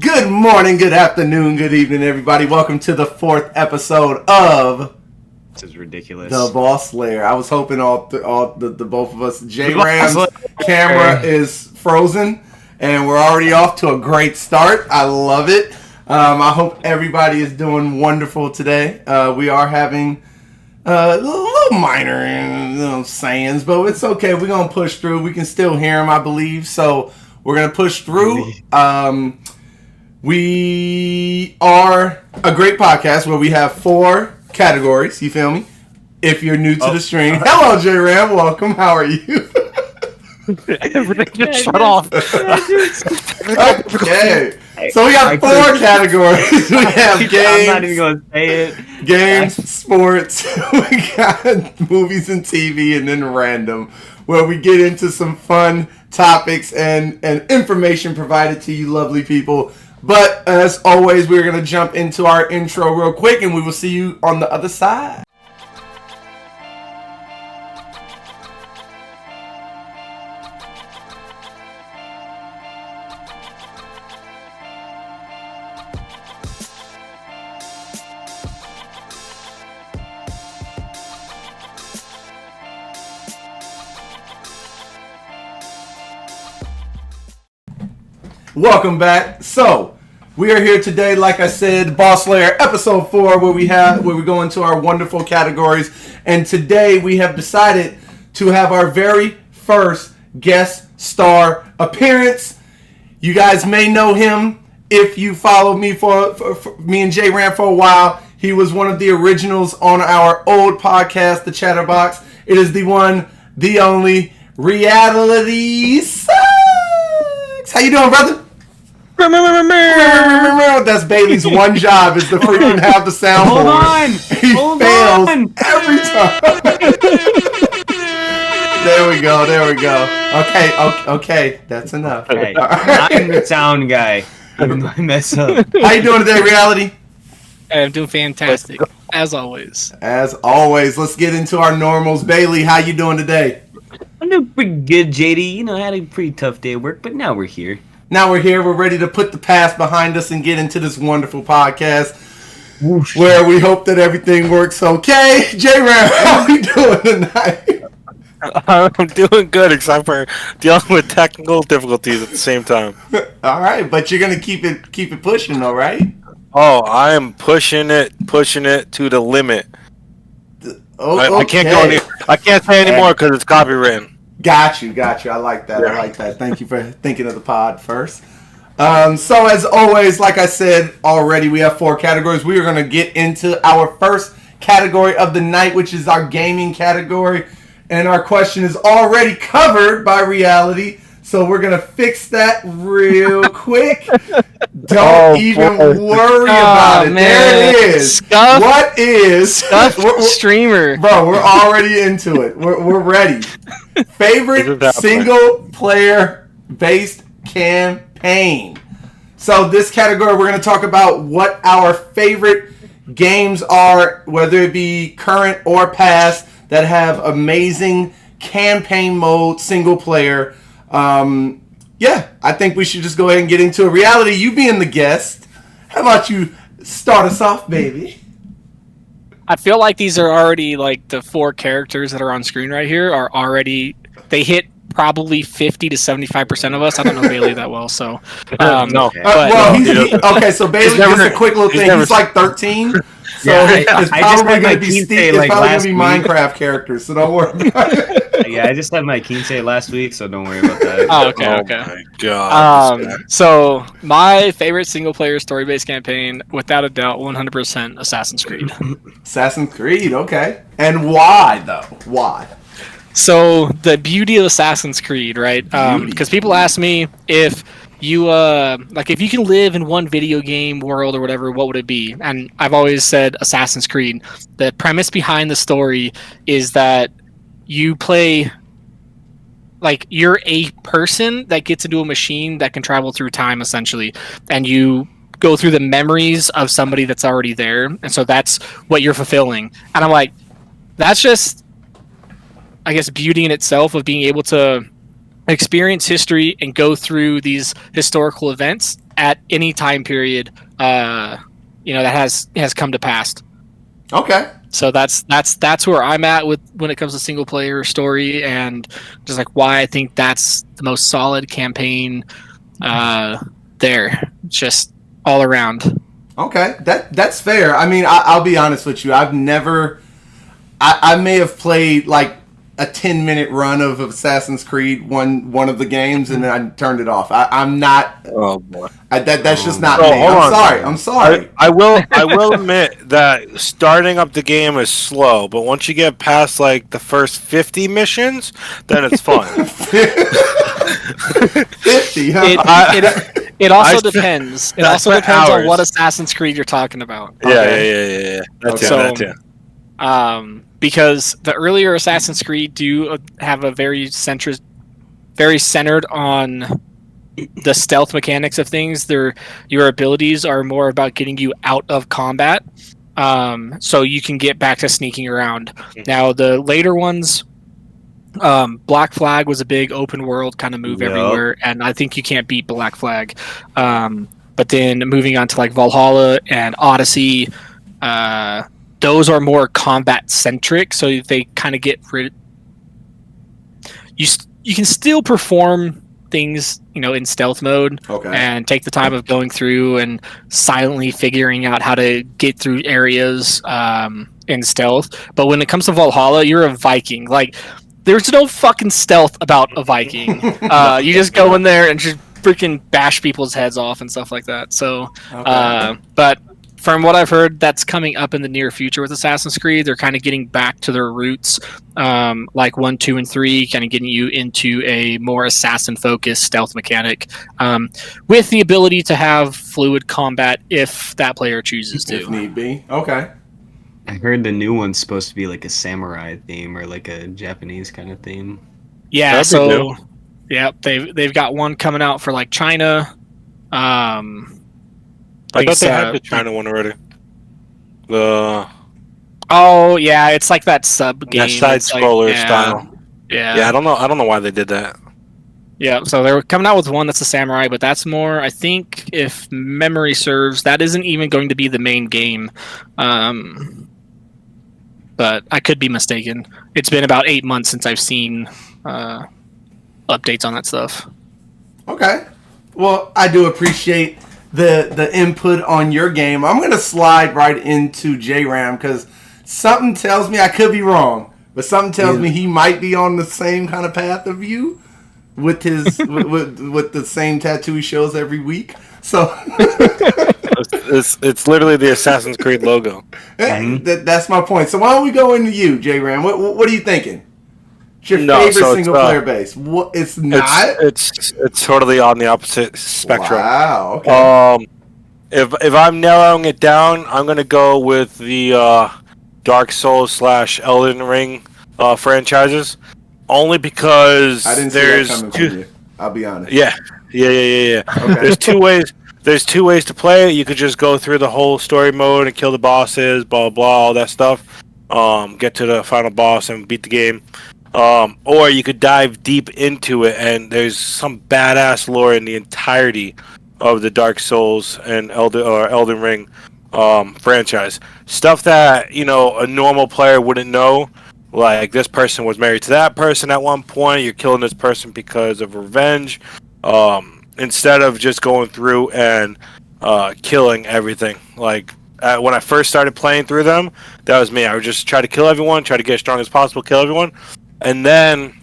Good morning, good afternoon, good evening, everybody. Welcome to the 4th episode of This is ridiculous. The Boss Lair. I was hoping the both of us. J Ram's camera is frozen, and we're already off to a great start. I love it. I hope everybody is doing wonderful today. We are having little minor sayings, but it's okay. We're gonna push through. We can still hear them, I believe. So we're gonna push through. We are a great podcast where we have 4 categories. You feel me? If you're new to the stream, hello, J Ram. Welcome. How are you? Everything just shut off. Okay. So we have 4 categories. We have games. I'm not even going to say it. Games, sports. We got movies and TV, and then random, where we get into some fun topics and information provided to you, lovely people. But as always, we're going to jump into our intro real quick, and we will see you on the other side. Welcome back. So we are here today, like I said, Boss Lair episode 4, where we go into our wonderful categories. And today we have decided to have our very first guest star appearance. You guys may know him if you follow me for me and J Ram for a while. He was one of the originals on our old podcast, The Chatterbox. It is the one, the only Reality Sucks. How you doing, brother? That's Bailey's one job, is to freaking have the soundboard. Hold on! He Hold fails on! every time. There we go. Okay, that's enough. Hey, I'm the sound guy. Even though I mess up. How you doing today, Reality? I'm doing fantastic, as always. As always, let's get into our normals. Bailey, how you doing today? I'm doing pretty good, JD. You know, I had a pretty tough day at work, but now we're here. Now we're here. We're ready to put the past behind us and get into this wonderful podcast. Whoosh. Where we hope that everything works okay. J-Ram, how we doing tonight? I'm doing good, except for dealing with technical difficulties at the same time. All right, but you're gonna keep it pushing, though, right? Oh, I am pushing it to the limit. I can't go any. I can't say anymore because it's copywritten. Got you. I like that. Thank you for thinking of the pod first. So as always, like I said already, we have 4 categories. We are going to get into our first category of the night, which is our gaming category. And our question is already covered by Reality. So we're going to fix that real quick. Don't even worry about it. Man. There it is. Scuff. What is... Streamer. Bro, we're already into it. We're ready. Favorite single player based campaign. So this category, we're going to talk about what our favorite games are, whether it be current or past, that have amazing campaign mode, single player. Yeah, I think we should just go ahead and get into it. Reality, you being the guest, how about you start us off, baby? I feel like these are already, like, the 4 characters that are on screen right here are already, they hit probably 50 to 75% of us. I don't know Bailey that well, so. No. Okay, so Bailey, just a quick little thing. He's like 13. So it's probably going to be Steve. It's probably going to be Minecraft characters, so don't worry about it. Yeah, I just had my Kinsey last week, so don't worry about that. Oh, okay. My God. So my favorite single player story based campaign, without a doubt, 100% Assassin's Creed. Assassin's Creed, okay. And why, though? Why? So the beauty of Assassin's Creed, right? Because people ask me if you if you can live in one video game world or whatever, what would it be? And I've always said Assassin's Creed. The premise behind the story is that you play, like, you're a person that gets into a machine that can travel through time, essentially, and you go through the memories of somebody that's already there, and so that's what you're fulfilling. And I'm like, that's just, I guess, beauty in itself of being able to experience history and go through these historical events at any time period that has come to pass. Okay. So that's where I'm at with when it comes to single player story, and just like why I think that's the most solid campaign there, just all around. Okay, that's fair. I mean, I'll be honest with you. I've never. I may have played like a 10-minute run of Assassin's Creed one of the games, and then I turned it off. I'm not. Oh boy, that's just not Oh, me. hold on. I'm sorry. I will admit that starting up the game is slow, but once you get past like the first 50 missions, then it's fun. 50, huh? It also depends. It also depends hours. on what Assassin's Creed you're talking about. Yeah. That's it. Because the earlier Assassin's Creed do have a very centered on the stealth mechanics of things. Your abilities are more about getting you out of combat, so you can get back to sneaking around. Now the later ones, Black Flag was a big open world kind of move everywhere, and I think you can't beat Black Flag. But then moving on to like Valhalla and Odyssey, those are more combat centric, so they kind of get rid. You can still perform things, in stealth mode, and take the time of going through and silently figuring out how to get through areas in stealth. But when it comes to Valhalla, you're a Viking. Like, there's no fucking stealth about a Viking. You just go in there and just freaking bash people's heads off and stuff like that. So, but from what I've heard, that's coming up in the near future with Assassin's Creed. They're kind of getting back to their roots, like 1, 2, and 3, kind of getting you into a more assassin-focused stealth mechanic, with the ability to have fluid combat if that player chooses to. If need be. Okay. I heard the new one's supposed to be like a samurai theme or like a Japanese kind of theme. Yeah, they've got one coming out for like China. I thought they had the China one already. Oh yeah, it's like that sub game. That side scroller style. Yeah. I don't know why they did that. Yeah, so they're coming out with one that's a samurai, but that's more, I think, if memory serves, that isn't even going to be the main game. But I could be mistaken. It's been about 8 months since I've seen updates on that stuff. Okay. Well, I do appreciate the input on your game. I'm going to slide right into J-Ram because something tells me, I could be wrong, but something tells me he might be on the same kind of path of you with his with the same tattoo he shows every week. So it's literally the Assassin's Creed logo. That's my point. So why don't we go into you, J-Ram? What are you thinking? It's your favorite single player base. What? It's not. It's totally on the opposite spectrum. Wow. Okay. If I'm narrowing it down, I'm gonna go with the Dark Souls / Elden Ring franchises, only because I didn't see that coming from you. I'll be honest. Yeah. Okay. There's two ways. There's two ways to play it. You could just go through the whole story mode and kill the bosses, blah blah, all that stuff. Get to the final boss and beat the game. Or you could dive deep into it, and there's some badass lore in the entirety of the Dark Souls and Elden Ring franchise. Stuff that a normal player wouldn't know. Like, this person was married to that person at one point. You're killing this person because of revenge. Instead of just going through and killing everything. Like, when I first started playing through them, that was me. I would just try to kill everyone, try to get as strong as possible, kill everyone. And then,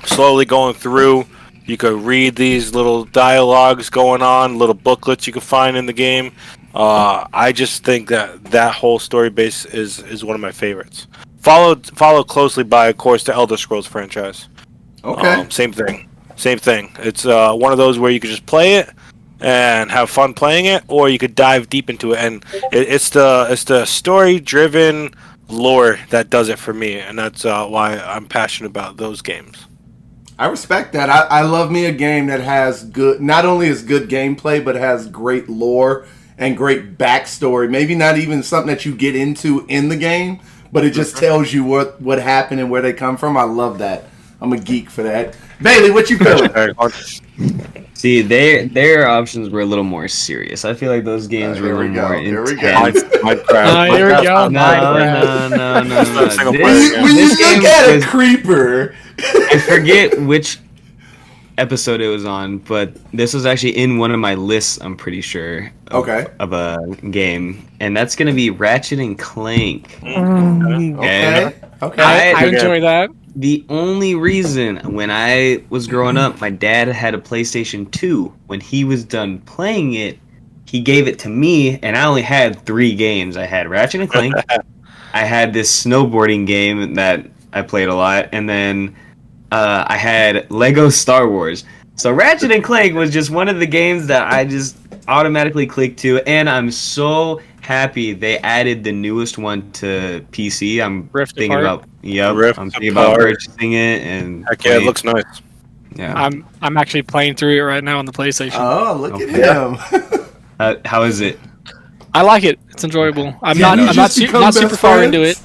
slowly going through, you could read these little dialogues going on, little booklets you could find in the game. I just think that whole story base is one of my favorites. Followed closely by, of course, the Elder Scrolls franchise. Okay. Same thing. It's one of those where you could just play it and have fun playing it, or you could dive deep into it. And it's the story-driven lore that does it for me, and that's why I'm passionate about those games. I respect that. I love me a game that has not only is good gameplay, but has great lore and great backstory. Maybe not even something that you get into in the game, but it just tells you what happened and where they come from. I love that. I'm a geek for that. Bailey, what you feeling? See, their options were a little more serious. I feel like those games were a little more intense. Minecraft. Here we go. No. When you look at a creeper, I forget which episode it was on, but this was actually in one of my lists, I'm pretty sure. Of a game. And that's going to be Ratchet and Clank. Okay. I enjoy that. The only reason when I was growing up, my dad had a PlayStation 2. When he was done playing it, he gave it to me, and I only had 3 games. I had Ratchet and Clank, I had this snowboarding game that I played a lot, and then I had Lego Star Wars. So Ratchet and Clank was just one of the games that I just automatically clicked to, and I'm so happy they added the newest one to PC. I'm thinking about purchasing it, and heck yeah, it looks nice. Yeah, I'm actually playing through it right now on the PlayStation. Oh, look at him. How is it? I like it. It's enjoyable. I'm not super far into it.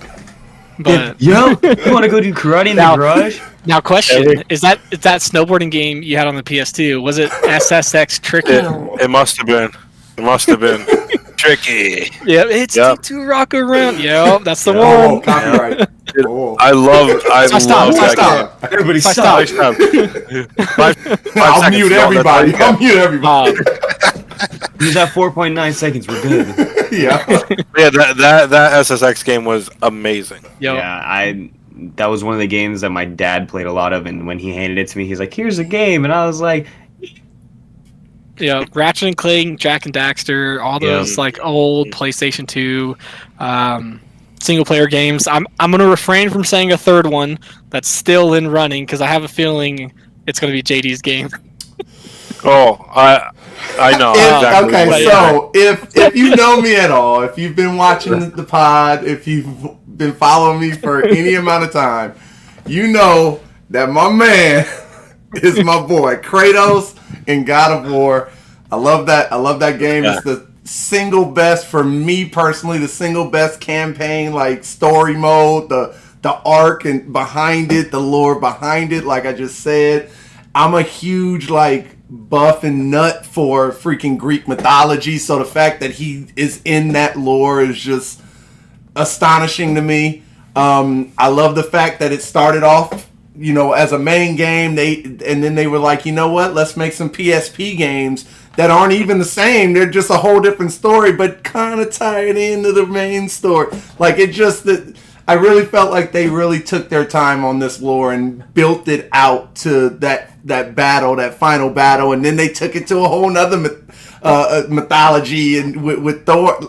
But yo, you want to go do karate in the garage? Now, question: is that snowboarding game you had on the PS2? Was it SSX Tricky? It must have been. Tricky. Yeah, it's to rock around. Yeah, that's the Oh, one. copyright. I love Stop. that. Everybody Stop. I'll mute everybody. Use that 4.9 seconds. We're good. Yeah. Yeah, that SSX game was amazing. Yo. Yeah, that was one of the games that my dad played a lot of, and when he handed it to me, he's like, "Here's a game," and I was like, Yeah, Ratchet and Clank, Jack and Daxter, all those like old PlayStation 2 single player games. I'm gonna refrain from saying a third one that's still in running because I have a feeling it's gonna be JD's game. Oh, I know. Exactly. Okay, so if you know me at all, if you've been watching the pod, if you've been following me for any amount of time, you know that my man is my boy Kratos in God of War. I love that game. Yeah. It's the single best for me personally. The single best campaign, like story mode, the arc and behind it, the lore behind it. Like I just said, I'm a huge buff and nut for freaking Greek mythology. So the fact that he is in that lore is just astonishing to me. I love the fact that it started off, as a main game. And then they were like, you know what? Let's make some PSP games that aren't even the same. They're just a whole different story, but kind of tied into the main story. I really felt like they really took their time on this lore and built it out to that battle, that final battle, and then they took it to a whole nother mythology and with Thor.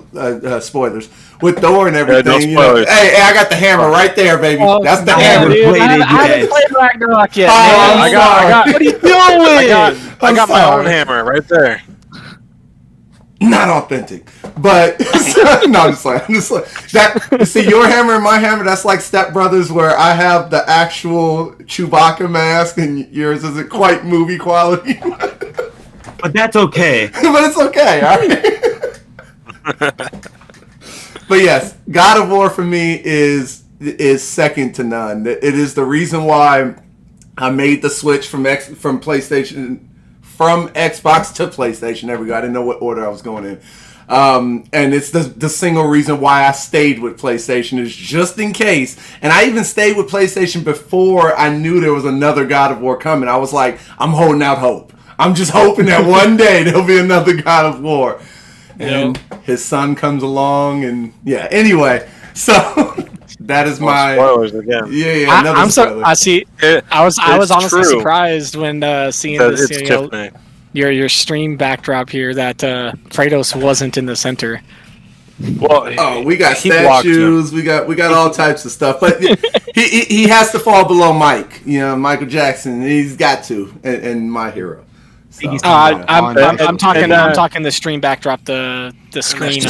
Spoilers. With Thor and everything. No spoilers. Hey, I got the hammer right there, baby. That's the hammer. I haven't played Ragnarok yet. I got. What are you doing? I got my own hammer right there. Not authentic, but no, I'm just like that. See, your hammer and my hammer, that's like Step Brothers, where I have the actual Chewbacca mask and yours isn't quite movie quality. but that's okay. But it's okay, all right? But yes, God of War for me is second to none. It is the reason why I made the switch from Xbox to PlayStation. There we go. I didn't know what order I was going in. And it's the single reason why I stayed with PlayStation is just in case. And I even stayed with PlayStation before I knew there was another God of War coming. I was like, I'm holding out hope. I'm just hoping that one day there'll be another God of War. And his son comes along, and anyway, so that is my spoilers again. I'm so I see. I was honestly surprised when seeing this. Your stream backdrop here that Kratos wasn't in the center. Well, we got statues, we got all types of stuff, but he has to fall below Mike. Michael Jackson. He's got to, and my hero. So, I'm talking the stream backdrop, the screen.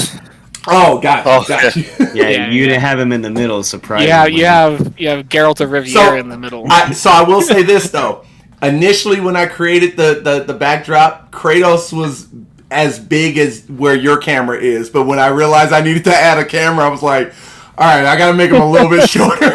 Oh, got you. Yeah, you didn't have him in the middle, surprisingly. Yeah, you have Geralt of Rivia in the middle. So I will say this though. Initially, when I created the backdrop, Kratos was as big as where your camera is. But when I realized I needed to add a camera, I was like, all right, I got to make him a little bit shorter.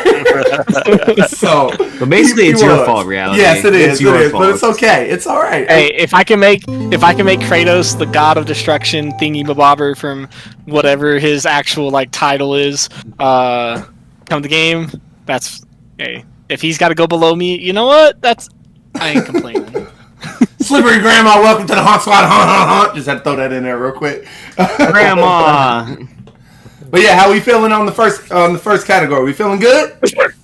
So, But basically, he it's your was. fault, reality. Yes, it is. It's your fault. But it's okay. It's all right. Hey, if I can make Kratos the god of destruction thingy bobber from whatever his actual like title is, come the game, that's hey. If he's got to go below me, you know what? I ain't complaining. Slippery Grandma, welcome to the Haunt Squad. Hunt. Just had to throw that in there real quick. Grandma. But yeah, how we feeling on the first category? We feeling good?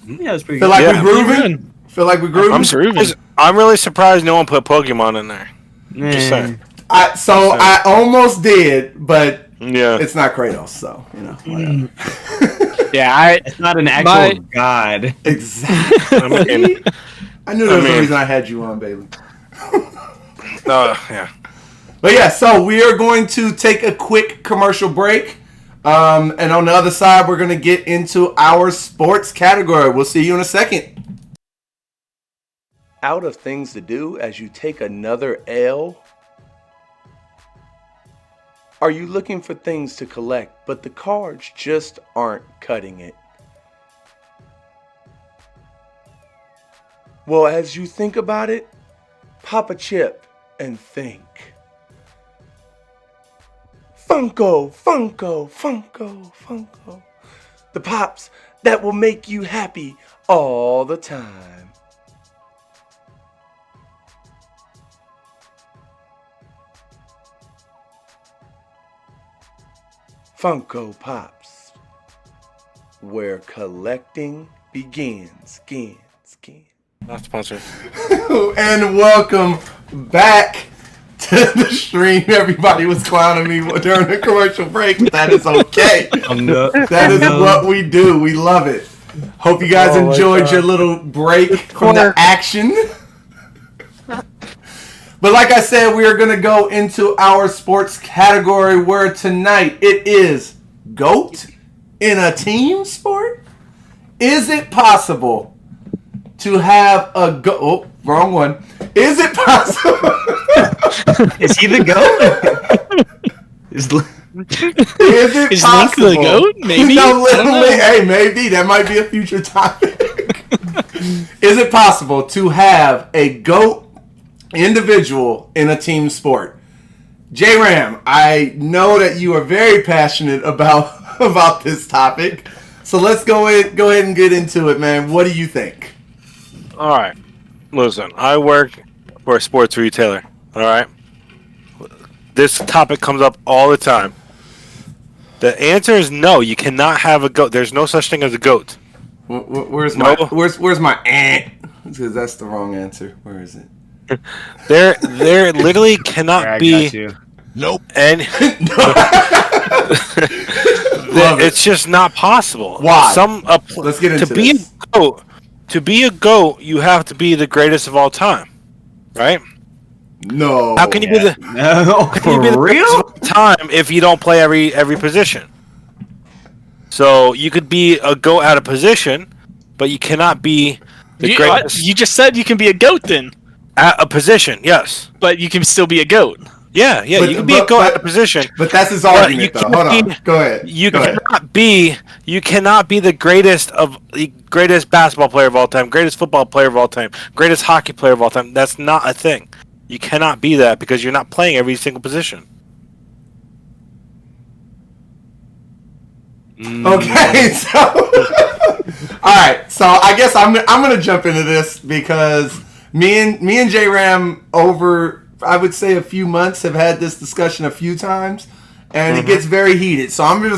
Yeah, it's pretty Feel good. like we grooving? Feel like we grooving? I'm really surprised no one put Pokemon in there. Just saying. I almost did, but Yeah. it's not Kratos, so whatever. Yeah, It's not an actual god. Exactly. I knew there was a reason I had you on, Bailey. Yeah. But yeah, so we are going to take a quick commercial break. And on the other side, we're going to get into our sports category. We'll see you in a second. Out of things to do as you take another L? Are you looking for things to collect, but the cards just aren't cutting it? Well, as you think about it, pop a chip and think. Funko, Funko, Funko, Funko. The pops that will make you happy all the time. Funko Pops, where collecting begins. Not sponsored. And welcome back to the stream. Everybody was clowning me during the commercial break. That is okay. That is what we do. We love it. Hope you guys enjoyed your little break from the action. But like I said, we are going to go into our sports category where tonight it is GOAT in a team sport. Is it possible to have a GOAT? Oh, wrong one. Is it possible? Is he the goat? Is Is Link the goat? Maybe. No, literally. Hey, maybe that might be a future topic. Is it possible to have a GOAT individual in a team sport? J-Ram, I know that you are very passionate about this topic, so let's go ahead and get into it, man. What do you think? All right. Listen, I work for a sports retailer. All right. This topic comes up all the time. The answer is no. You cannot have a goat. There's no such thing as a goat. Where's my aunt? Because that's the wrong answer. Where is it? There literally cannot be. Nope. And it's just not possible. Why? Let's get into this. To be a goat, you have to be the greatest of all time, right? No. How can you be the greatest of all time if you don't play every position? So you could be a goat at a position, but you cannot be the greatest. You just said you can be a goat then. At a position, yes. But you can still be a goat. Yeah, you can be a goat at a position. But that's his argument, though. Hold on. Go ahead. You cannot be the greatest basketball player of all time, greatest football player of all time, greatest hockey player of all time. That's not a thing. You cannot be that because you're not playing every single position. Okay, so all right. So I guess I'm gonna jump into this because me and J-Ram over, I would say, a few months have had this discussion a few times, and it gets very heated. So I'm gonna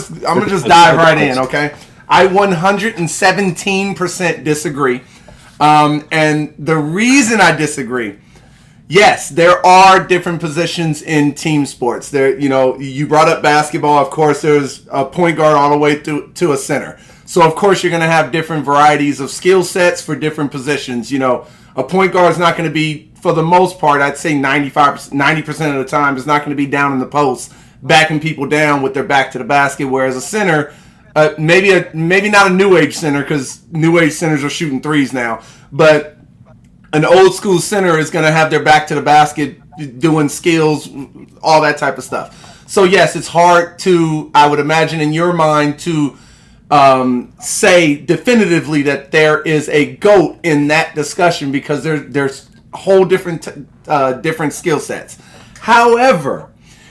just dive right in. Okay, I 117% disagree, and the reason I disagree. Yes, there are different positions in team sports. There, you brought up basketball. Of course, there's a point guard all the way to a center. So, of course, you're going to have different varieties of skill sets for different positions. A point guard is not going to be, for the most part, I'd say 90% of the time, is not going to be down in the post, backing people down with their back to the basket. Whereas a center, maybe not a new age center, because new age centers are shooting threes now, but an old school center is going to have their back to the basket, doing skills, all that type of stuff. So yes, it's hard to, I would imagine in your mind, to say definitively that there is a GOAT in that discussion because there's whole different skill sets. However,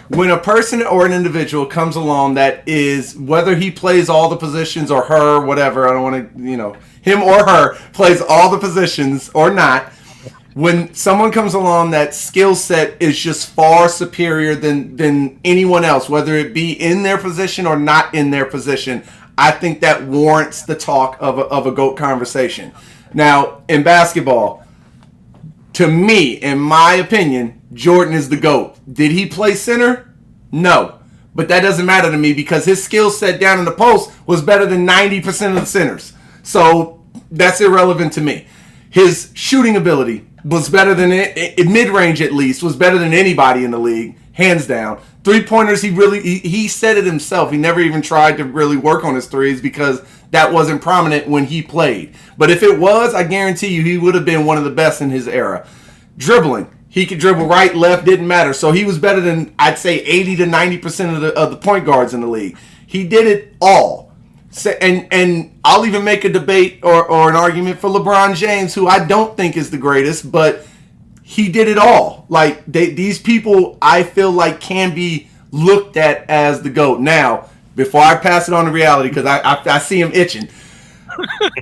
when a person or an individual comes along that is, whether he plays all the positions or her, whatever, I don't want to, him or her plays all the positions or not, when someone comes along that skill set is just far superior than anyone else, whether it be in their position or not in their position, I think that warrants the talk of a GOAT conversation. Now, in basketball, to me, in my opinion, Jordan is the GOAT. Did he play center? No. But that doesn't matter to me because his skill set down in the post was better than 90% of the centers. So that's irrelevant to me. His shooting ability was better than in mid-range, at least, was better than anybody in the league, hands down. Three-pointers, he said it himself. He never even tried to really work on his threes because that wasn't prominent when he played. But if it was, I guarantee you he would have been one of the best in his era. Dribbling, he could dribble right, left, didn't matter. So he was better than, I'd say, 80 to 90% of the point guards in the league. He did it all. And I'll even make a debate or an argument for LeBron James, who I don't think is the greatest, but he did it all. Like, these people, I feel like, can be looked at as the GOAT. Now, before I pass it on to reality, because I see him itching,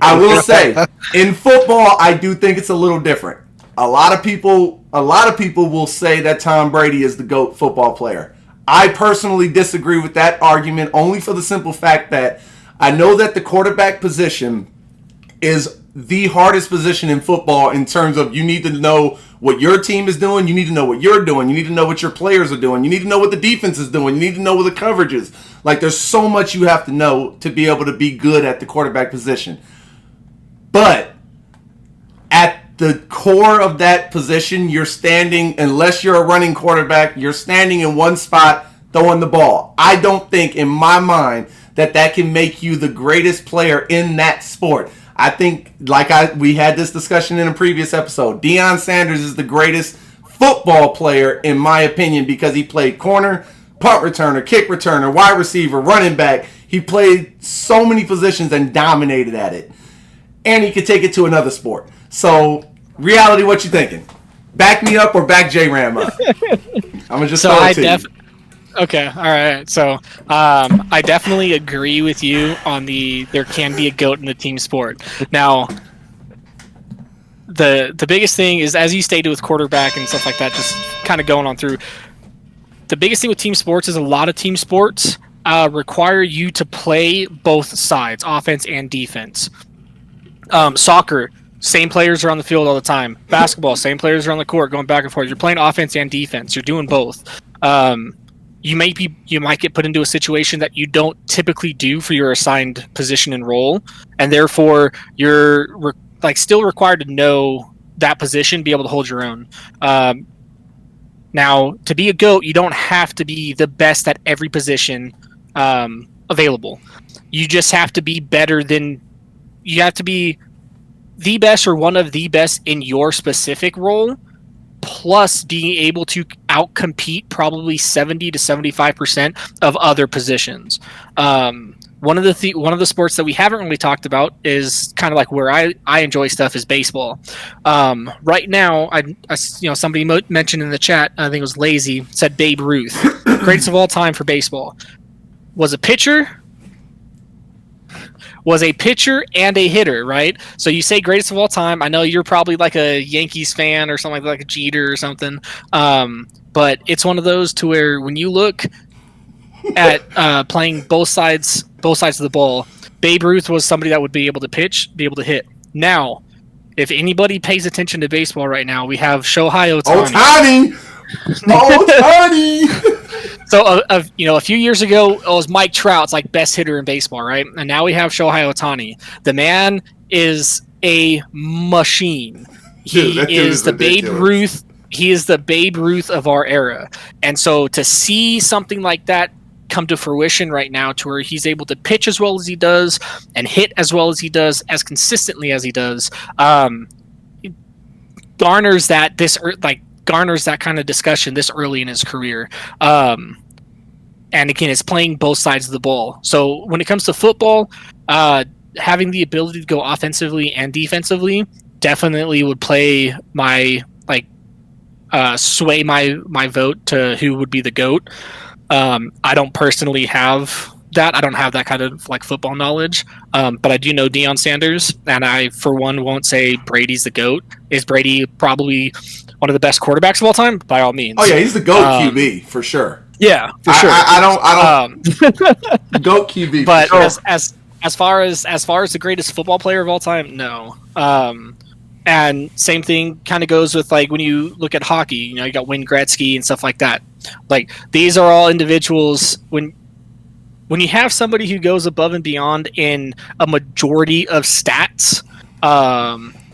I will say, in football, I do think it's a little different. A lot of people will say that Tom Brady is the GOAT football player. I personally disagree with that argument only for the simple fact that I know that the quarterback position is the hardest position in football in terms of you need to know what your team is doing, you need to know what you're doing, you need to know what your players are doing, you need to know what the defense is doing, you need to know what the coverage is. Like, there's so much you have to know to be able to be good at the quarterback position. But at the core of that position, you're standing, unless you're a running quarterback, you're standing in one spot throwing the ball. I don't think, in my mind, that can make you the greatest player in that sport. I think, we had this discussion in a previous episode, Deion Sanders is the greatest football player, in my opinion, because he played corner, punt returner, kick returner, wide receiver, running back. He played so many positions and dominated at it. And he could take it to another sport. So, reality, what you thinking? Back me up or back J-Ram up? I'm going to just throw it to you. Okay, all right. So I definitely agree with you on there can be a GOAT in the team sport. Now, the biggest thing is, as you stated with quarterback and stuff like that, just kind of going on through, the biggest thing with team sports is a lot of team sports require you to play both sides, offense and defense. Soccer, same players are on the field all the time. Basketball, same players are on the court going back and forth. You're playing offense and defense. You're doing both. You might get put into a situation that you don't typically do for your assigned position and role, and therefore you're still required to know that position, be able to hold your own. Now, to be a GOAT, you don't have to be the best at every position available. You just have to be you have to be the best or one of the best in your specific role, plus being able to outcompete probably 70 to 75% of other positions. One of the sports that we haven't really talked about is kind of like where I enjoy stuff is baseball. Right now, I somebody mentioned in the chat, I think it was Lazy, said Babe Ruth, greatest of all time for baseball. Was a pitcher and a hitter, right? So you say greatest of all time. I know you're probably like a Yankees fan or something like a Jeter or something. But it's one of those to where when you look at playing both sides of the ball, Babe Ruth was somebody that would be able to pitch, be able to hit. Now, if anybody pays attention to baseball right now, we have Shohei Ohtani. Ohtani! So, a few years ago, it was Mike Trout's like best hitter in baseball, right? And now we have Shohei Ohtani. The man is a machine. He is the Babe Ruth. He is the Babe Ruth of our era. And so to see something like that come to fruition right now, to where he's able to pitch as well as he does and hit as well as he does, as consistently as he does, garners that kind of discussion this early in his career. And And again, it's playing both sides of the ball. So when it comes to football, having the ability to go offensively and defensively definitely would play my sway my vote to who would be the GOAT. I don't personally have that. I don't have that kind of like football knowledge, but I do know Deion Sanders, and I for one won't say Brady's the GOAT. Is Brady probably one of the best quarterbacks of all time? By all means. Oh yeah, he's the GOAT QB for sure. Yeah, for sure. I don't GOAT QB. But for sure. as far as the greatest football player of all time, no. And same thing kind of goes with like when you look at hockey, you know, you got Wayne Gretzky and stuff like that. Like these are all individuals when you have somebody who goes above and beyond in a majority of stats,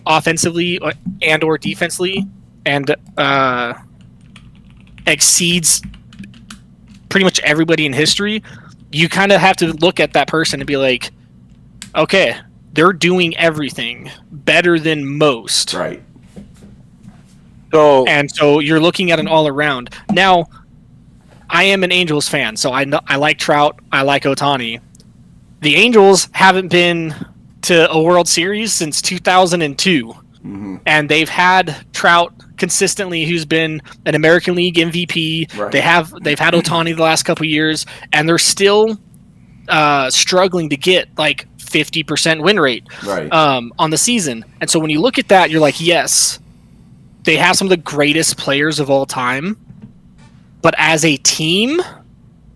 offensively and or defensively, and exceeds pretty much everybody in history, you kind of have to look at that person and be like, okay, they're doing everything better than most. Right. So you're looking at an all around. Now, I am an Angels fan, so I like Trout, I like Ohtani. The Angels haven't been to a World Series since 2002. Mm-hmm. And they've had Trout consistently, who's been an American League MVP. Right. They've had Ohtani the last couple of years, and they're still struggling to get like 50% win rate on the season. And so when you look at that, you're like, yes, they have some of the greatest players of all time, but as a team,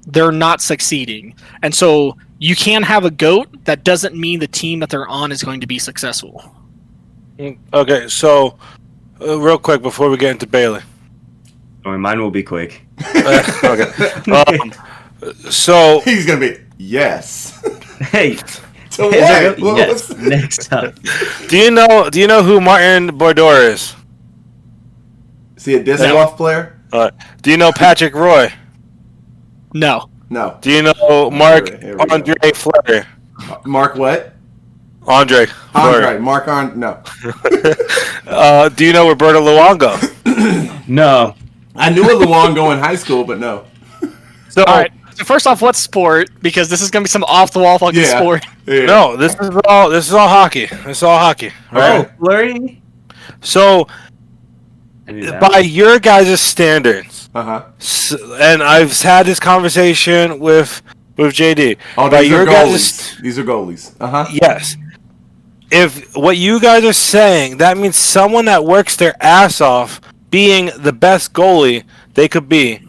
they're not succeeding. And so you can have a GOAT. That doesn't mean the team that they're on is going to be successful. Okay, so real quick before we get into Bailey. Oh, mine will be quick. Okay. So he's gonna be yes. Hey. So Yes. Next up. Do you know who Martin Brodeur is? Is he a disc golf player? Do you know Patrick Roy? No. No. Do you know Mark Andre Fleury? Mark what? Andre. Mark on no. Do you know Roberto Luongo? No. I knew a Luongo in high school, but no. So, all right. So first off, what sport? Because this is gonna be some off the wall fucking sport. Yeah. No, this is all hockey. This is all hockey. Oh, Flurry? So by your guys' standards, and I've had this conversation with JD. Oh, by these your are guys' goalies. These are goalies. Yes. If what you guys are saying, that means someone that works their ass off being the best goalie they could be.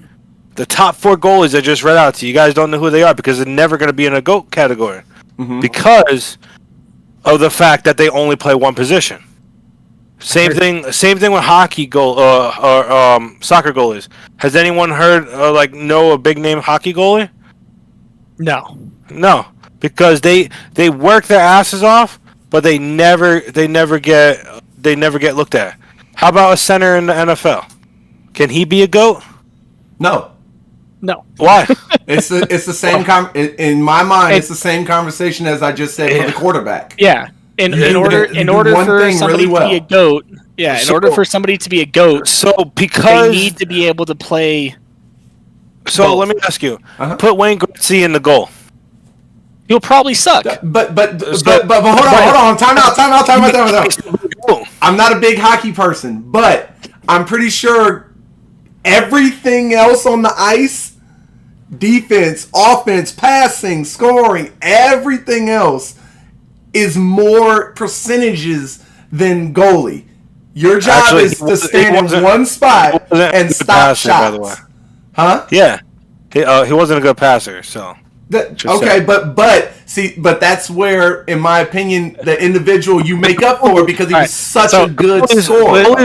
The top 4 goalies I just read out to you, guys don't know who they are because they're never going to be in a GOAT category because of the fact that they only play one position. Same thing with hockey or soccer goalies. Has anyone heard know a big name hockey goalie? No, because they work their asses off, but they never get looked at. How about a center in the NFL? Can he be a GOAT? No. Why? It's the same in my mind. It's the same conversation as I just said for the quarterback. Yeah. In order for somebody to be a GOAT. Yeah. In order for somebody to be a GOAT. So because they need to be able to play. So both. let me ask you: put Wayne Gretzky in the goal. He'll probably suck. But hold on. Time out. I'm not a big hockey person, but I'm pretty sure everything else on the ice, defense, offense, passing, scoring, everything else is more percentages than goalie. Your job is to stand in one spot and stop shots. By the way. Huh? Yeah. He wasn't a good passer, so. Okay, but that's where, in my opinion, the individual you make up for because he was such a good scorer.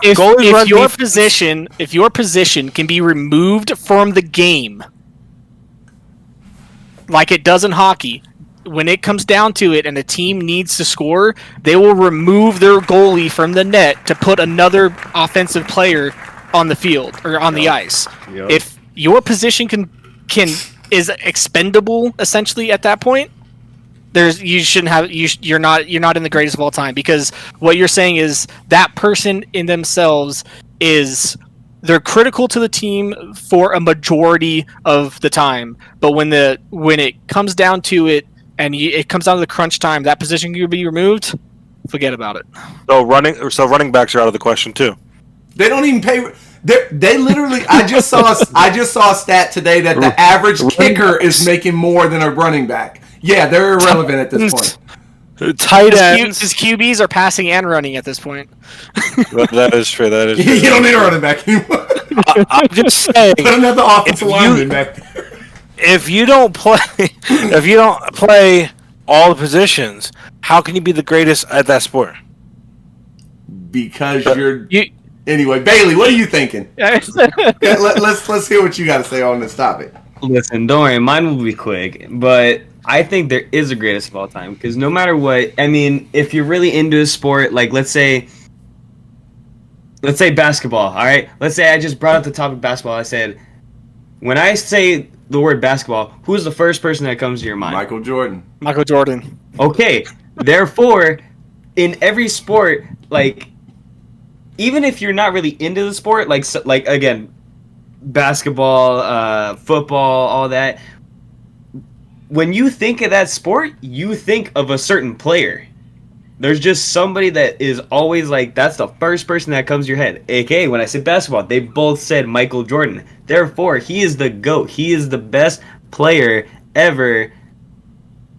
If your position can be removed from the game, like it does in hockey, when it comes down to it and a team needs to score, they will remove their goalie from the net to put another offensive player on the field or on the ice. Yep. If your position is expendable essentially at that point, you're not in the greatest of all time, because what you're saying is that person in themselves is they're critical to the team for a majority of the time, but when it comes down to it and it comes down to the crunch time, that position can be removed. Forget about it. So running backs are out of the question too. They don't even pay. They literally. I just saw a stat today that the average kicker is making more than a running back. Yeah, they're irrelevant at this point. Tight ends. His QBs are passing and running at this point. That is true. That is true. You don't need a running back anymore. I'm just saying. Put another offensive lineman back there. If you don't play all the positions, how can you be the greatest at that sport? Because anyway, Bailey, what are you thinking? Let's hear what you got to say on this topic. Listen, don't worry, mine will be quick, but I think there is a greatest of all time because no matter what, I mean, if you're really into a sport, like let's say basketball, all right? Let's say I just brought up the topic basketball. I said, when I say the word basketball, who's the first person that comes to your mind? Michael Jordan. Michael Jordan. Okay, therefore, in every sport, like, even if you're not really into the sport, like again, basketball, football, all that, when you think of that sport, you think of a certain player. There's just somebody that is always like, that's the first person that comes to your head. AKA, when I said basketball, they both said Michael Jordan. Therefore, he is the GOAT. He is the best player ever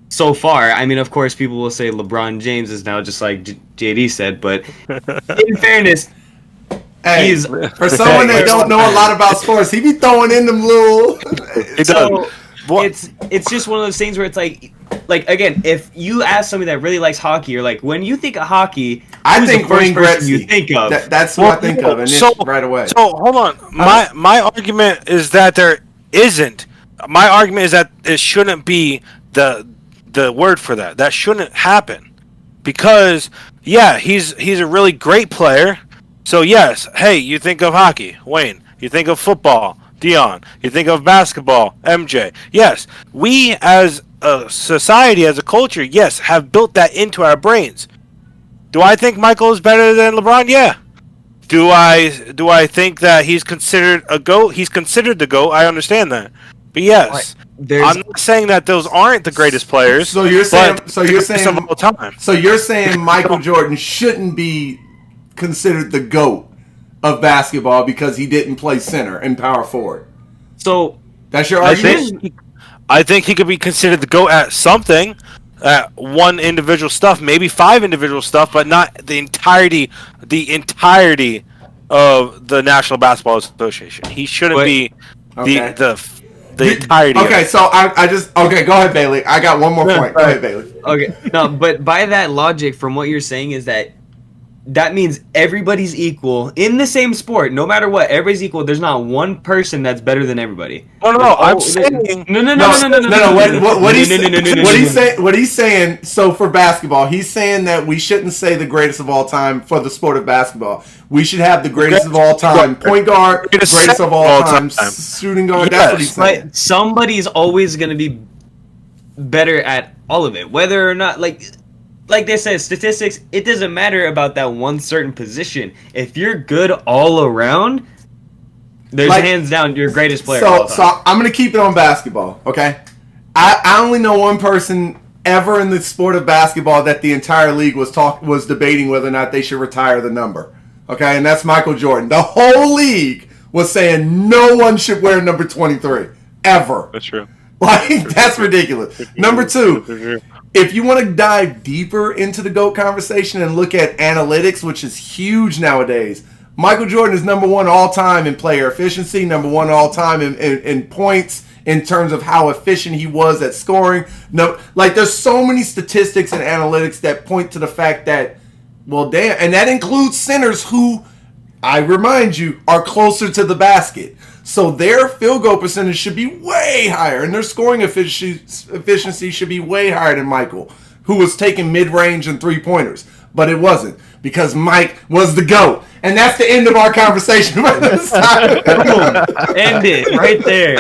so far. I mean, of course, people will say LeBron James is now just like JD said, but in fairness, hey, for someone that don't know a lot about sports, he be throwing in them little... It's just one of those things where it's like again, if you ask somebody that really likes hockey, you're like, when you think of hockey, I think the first person Gretzky. you think of. That's what I think of, and right away. So hold on, my argument is that there isn't. My argument is that it shouldn't be the word for that. That shouldn't happen, because yeah, he's a really great player. So yes, hey, you think of hockey, Wayne. You think of football, Dion. You think of basketball, MJ. Yes, we as a society, as a culture, yes, have built that into our brains. Do I think Michael is better than LeBron? Yeah. Do I think that he's considered a GOAT? He's considered the GOAT. I understand that. But yes, I'm not saying that those aren't the greatest players. So you're saying of all time. So you're saying Michael Jordan shouldn't be considered the GOAT of basketball because he didn't play center and power forward. So that's your argument? I think he could be considered the GOAT at something, at one individual stuff, maybe 5 individual stuff, but not the entirety of the National Basketball Association. He shouldn't be the entirety. Okay, so I just go ahead, Bailey. I got one more point. Go ahead, Bailey. Okay, no, but by that logic, from what you're saying, is that means everybody's equal in the same sport, no matter what. Everybody's equal. There's not one person that's better than everybody. No. I'm saying no. What he's saying. So for basketball, he's saying that we shouldn't say the greatest of all time for the sport of basketball. We should have the greatest of all time point guard, greatest of all time shooting guard. That's what he's saying. But somebody's always going to be better at all of it, whether or not like they said, statistics, it doesn't matter about that one certain position. If you're good all around, there's hands down your greatest player. So I'm going to keep it on basketball, okay? I only know one person ever in the sport of basketball that the entire league was debating whether or not they should retire the number, okay? And that's Michael Jordan. The whole league was saying no one should wear number 23, ever. That's true. That's ridiculous. Number 2, if you want to dive deeper into the GOAT conversation and look at analytics, which is huge nowadays, Michael Jordan is number 1 all-time in player efficiency, number 1 all-time in points, in terms of how efficient he was at scoring. There's so many statistics and analytics that point to the fact that, well, damn, and that includes centers who, I remind you, are closer to the basket. So their field goal percentage should be way higher, and their scoring efficiency should be way higher than Michael, who was taking mid-range and three-pointers. But it wasn't, because Mike was the GOAT. And that's the end of our conversation. Boom. End it right there.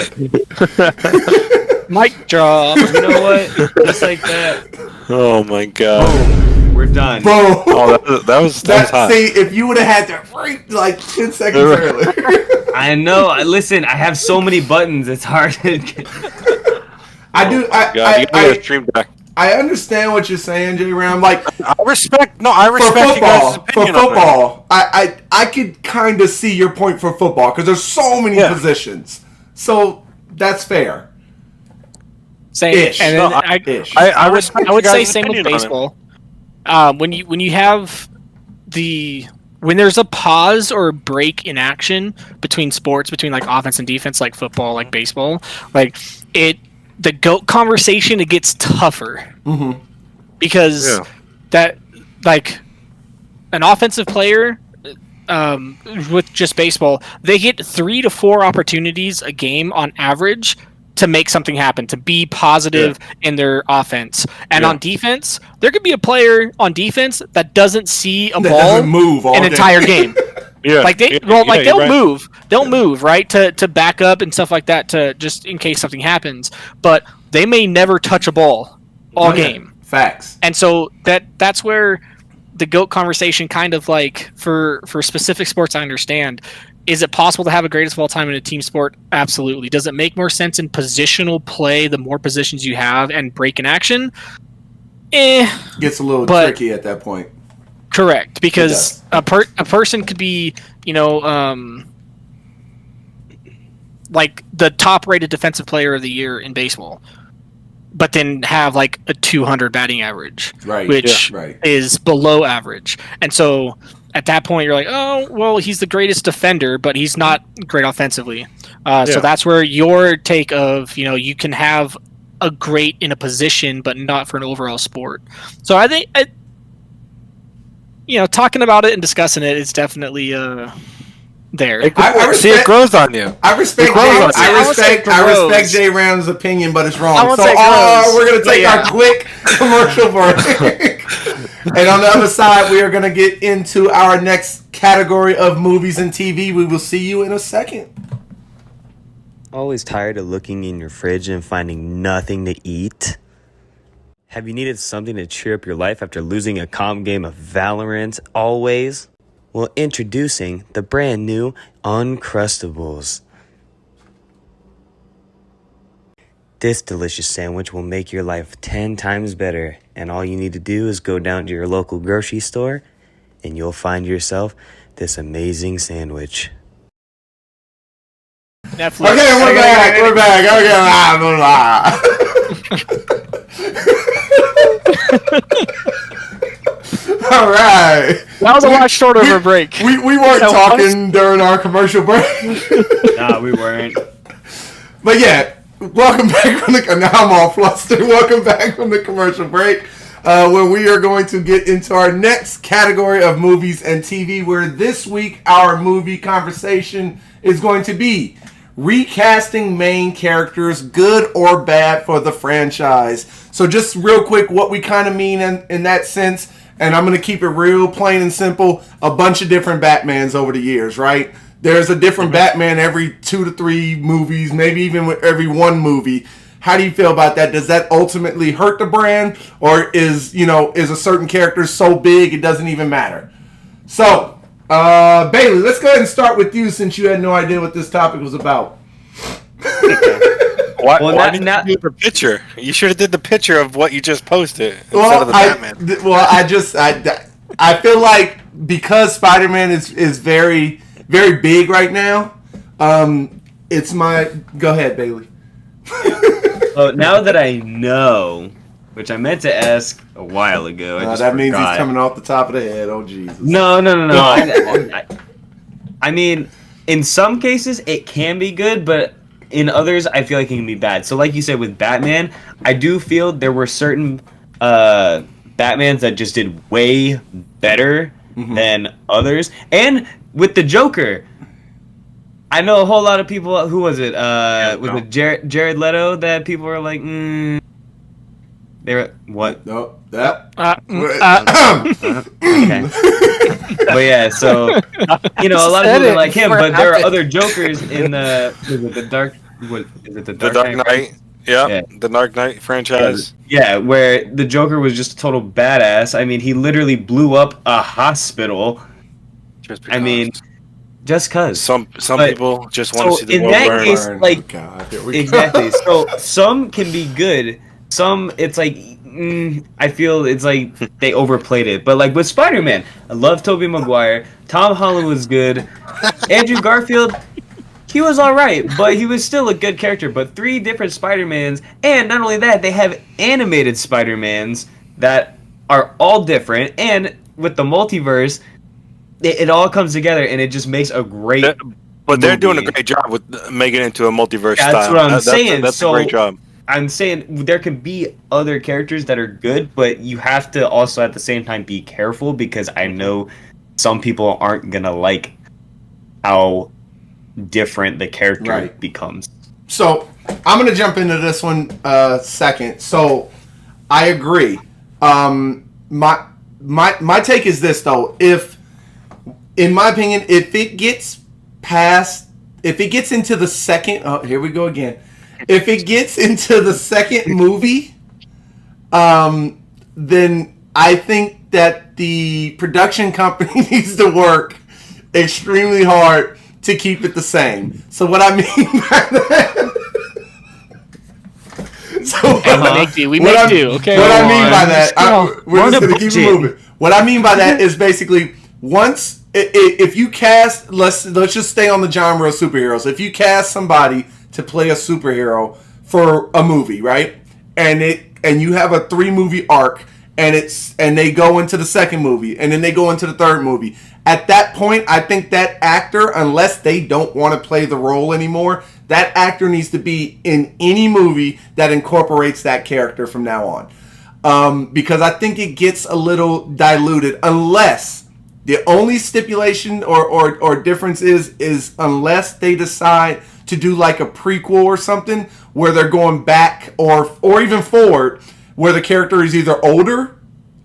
Mic drop. You know what? Just like that. Oh my god. Boom. We're done. Boom. Oh, that was hot. See, if you would have had to like 10 seconds earlier. I know. Listen, I have so many buttons. It's hard to get. I do. You gotta get a stream deck. I understand what you're saying, J Ram. Like I respect you guys' opinion for football, I could kind of see your point for football because there's so many positions. So that's fair. Same. Ish. And No, then I respect. I would you say guys' same with opinion on it. baseball. When you have when there's a pause or a break in action between sports, between like offense and defense, like football, like baseball, like the GOAT conversation, it gets tougher because that like an offensive player with just baseball, they get 3 to 4 opportunities a game on average to make something happen, to be positive in their offense. And on defense, there could be a player on defense that doesn't see a ball move an entire game. Like they'll move. They'll move, right? To back up and stuff like that, to just in case something happens. But they may never touch a ball all game. Facts. And so that's where the GOAT conversation kind of like for specific sports I understand. Is it possible to have a greatest of all time in a team sport? Absolutely. Does it make more sense in positional play the more positions you have and break in action? Gets a little tricky at that point. Correct, because a person could be, like the top-rated defensive player of the year in baseball, but then have like a 200 batting average, which is below average. And so at that point, you're like, oh, well, he's the greatest defender, but he's not great offensively. So that's where your take of, you can have a great in a position, but not for an overall sport. So I think, talking about it and discussing it is definitely there. It grows on you. I respect J Ram's opinion, but it's wrong. So we're gonna take our quick commercial break. And on the other side, we are gonna get into our next category of movies and TV. We will see you in a second. Always tired of looking in your fridge and finding nothing to eat? Have you needed something to cheer up your life after losing a calm game of Valorant always? Well, introducing the brand new Uncrustables. This delicious sandwich will make your life 10 times better, and all you need to do is go down to your local grocery store and you'll find yourself this amazing sandwich. Netflix. Okay, we're back. All right. That was a lot shorter of a break. We weren't talking during our commercial break. Nah, we weren't. But yeah, welcome back from now I'm all flustered. Welcome back from the commercial break, where we are going to get into our next category of movies and TV, where this week our movie conversation is going to be recasting main characters, good or bad, for the franchise. So just real quick, what we kind of mean in that sense, and I'm going to keep it real plain and simple, a bunch of different Batmans over the years, right? There's a different Batman every 2 to 3 movies, maybe even with every 1 movie. How do you feel about that? Does that ultimately hurt the brand, or is a certain character so big it doesn't even matter? So, Bailey, let's go ahead and start with you since you had no idea what this topic was about. Why didn't you do the picture? You should have did the picture of what you just posted instead of the Batman. I feel like because Spider-Man is very, very big right now, it's my... Go ahead, Bailey. Now that I know, which I meant to ask a while ago, that means he's coming off the top of the head. Oh, Jesus. No. I mean, in some cases, it can be good, but in others, I feel like it can be bad. So like you said, with Batman, I do feel there were certain Batmans that just did way better than others. And with the Joker, I know a whole lot of people. Who was it? Was it Jared Leto that people were like, they were what? No, that. Okay. But yeah, so a lot of people are like him, but there are other Jokers in the Dark. What is it? The Dark Knight. Yeah, the Dark Knight franchise. Yeah, where the Joker was just a total badass. I mean, he literally blew up a hospital. Just because. I mean, just cause. Some But- people just want to see the in world that burn. case, like- Oh, God, here we go. Exactly. So some can be good. Some it's like I feel it's like they overplayed it. But like with Spider-Man, I love Tobey Maguire. Tom Holland was good. Andrew Garfield, he was all right, but he was still a good character. But 3 different Spider-Mans, and not only that, they have animated Spider-Mans that are all different. And with the multiverse, it all comes together, and it just makes a great. But they're doing a movie. great job with making it into a multiverse That's style. what I'm saying. That's So- a great job. I'm saying there can be other characters that are good, but you have to also at the same time be careful because I know some people aren't gonna like how different the character Right. becomes. So I'm gonna jump into this one second. So I agree. My take is this though. If, in my opinion, if it gets into the second, oh, here we go again. If it gets into the second movie, then I think that the production company needs to work extremely hard to keep it the same. So what I mean by that. We make do. Okay. What I mean by on. that, we're Run just a gonna keep it budget. moving. What I mean by that is basically once if you cast, let's just stay on the genre of superheroes. If you cast somebody to play a superhero for a movie, right, and you have a 3-movie arc, and they go into the second movie, and then they go into the third movie. At that point, I think that actor, unless they don't want to play the role anymore, that actor needs to be in any movie that incorporates that character from now on. Because I think it gets a little diluted unless the only stipulation or difference is unless they decide to do like a prequel or something where they're going back or even forward where the character is either older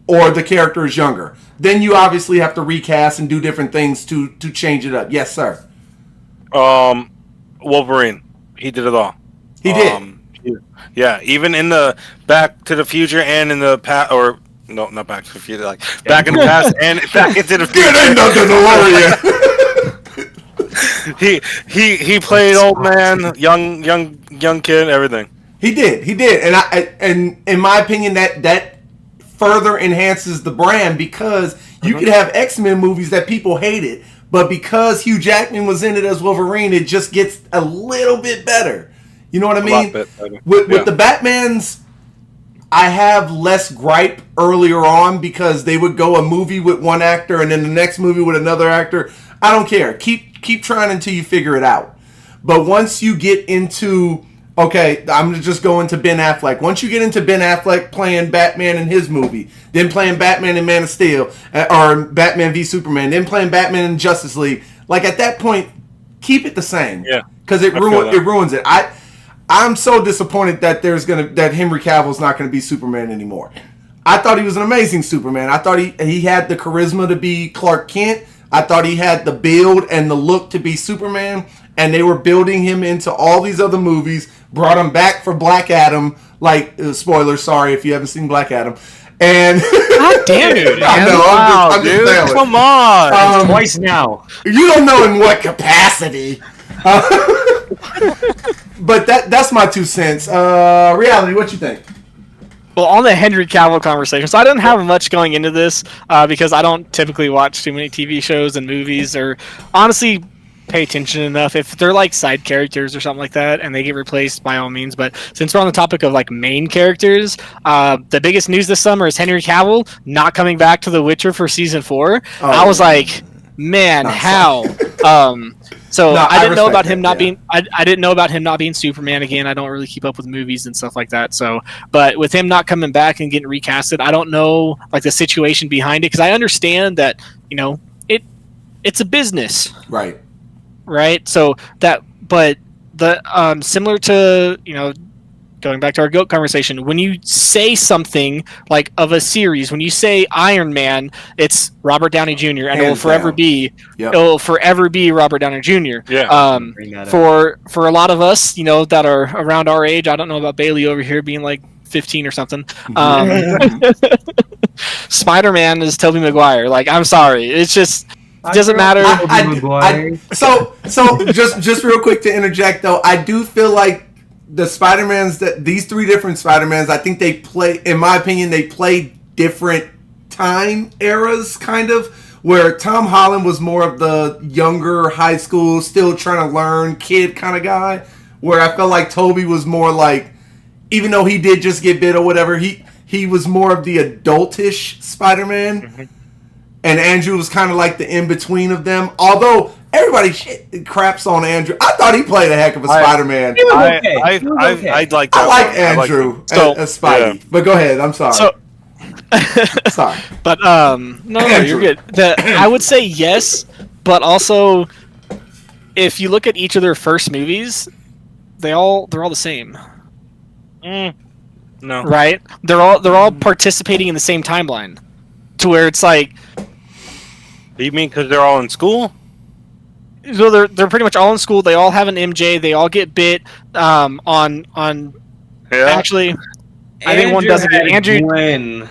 or the character is younger. Then you obviously have to recast and do different things to change it up. Yes, sir. Wolverine, he did it all. He did. Yeah, even in the Back to the Future and in the past, or no, not Back to the Future, like back in the past and back into the Get into future. the DeLorean. He played old man, young kid, everything. He did, and in my opinion, that further enhances the brand because you could have X-Men movies that people hated, but because Hugh Jackman was in it as Wolverine, it just gets a little bit better. You know what I mean? With the Batmans, I have less gripe earlier on because they would go a movie with one actor and then the next movie with another actor. I don't care. Keep trying until you figure it out. But once you get into, okay, I'm going to just go into Ben Affleck. Once you get into Ben Affleck playing Batman in his movie, then playing Batman in Man of Steel, or Batman v Superman, then playing Batman in Justice League, like at that point, keep it the same. Yeah. Because it ruins it. I'm so disappointed that that Henry Cavill's not going to be Superman anymore. I thought he was an amazing Superman. I thought he had the charisma to be Clark Kent. I thought he had the build and the look to be Superman. And they were building him into all these other movies. Brought him back for Black Adam. Like, spoiler, sorry if you haven't seen Black Adam. And God damn it! I know, I'm just dude, saying. come on. Twice now. You don't know in what capacity. But that's my 2 cents. Reality, what you think? Well, on the Henry Cavill conversation, so I didn't have much going into this because I don't typically watch too many TV shows and movies, or honestly pay attention enough. If they're like side characters or something like that, and they get replaced, by all means. But since we're on the topic of like main characters, the biggest news this summer is Henry Cavill not coming back to The Witcher for season 4. I was like, man, how? So No, I didn't know respect about him that, not being. I didn't know about him not being Superman again. I don't really keep up with movies and stuff like that. So, but with him not coming back and getting recasted, I don't know like the situation behind it because I understand that it's a business, right? So that, but the similar to going back to our GOAT conversation, when you say something like of a series, when you say Iron Man, it's Robert Downey Jr. and it will forever be Robert Downey Jr. Yeah. For a lot of us, that are around our age, I don't know about Bailey over here being like 15 or something. Spider-Man is Tobey Maguire. Like, I'm sorry, it's just It doesn't matter. So just real quick to interject though, I do feel like the Spider-Mans that these three different Spider-Mans, I think they play, in my opinion, they play different time eras, kind of. Where Tom Holland was more of the younger, high school, still trying to learn kid kind of guy. Where I felt like Toby was more like, even though he did just get bit or whatever, he was more of the adultish Spider-Man. Mm-hmm. And Andrew was kind of like the in-between of them. Although everybody craps on Andrew. I thought he played a heck of a Spider-Man. I'd like that. I like Andrew as Spidey. Yeah. But go ahead. I'm sorry. Sorry. But no, you're good. I would say yes, but also if you look at each of their first movies, they're all the same. No. Right? They're all participating in the same timeline. To where it's like, you mean because they're all in school? So they're pretty much all in school. They all have an MJ. They all get bit. Actually, I think one doesn't get Andrew. Gwen.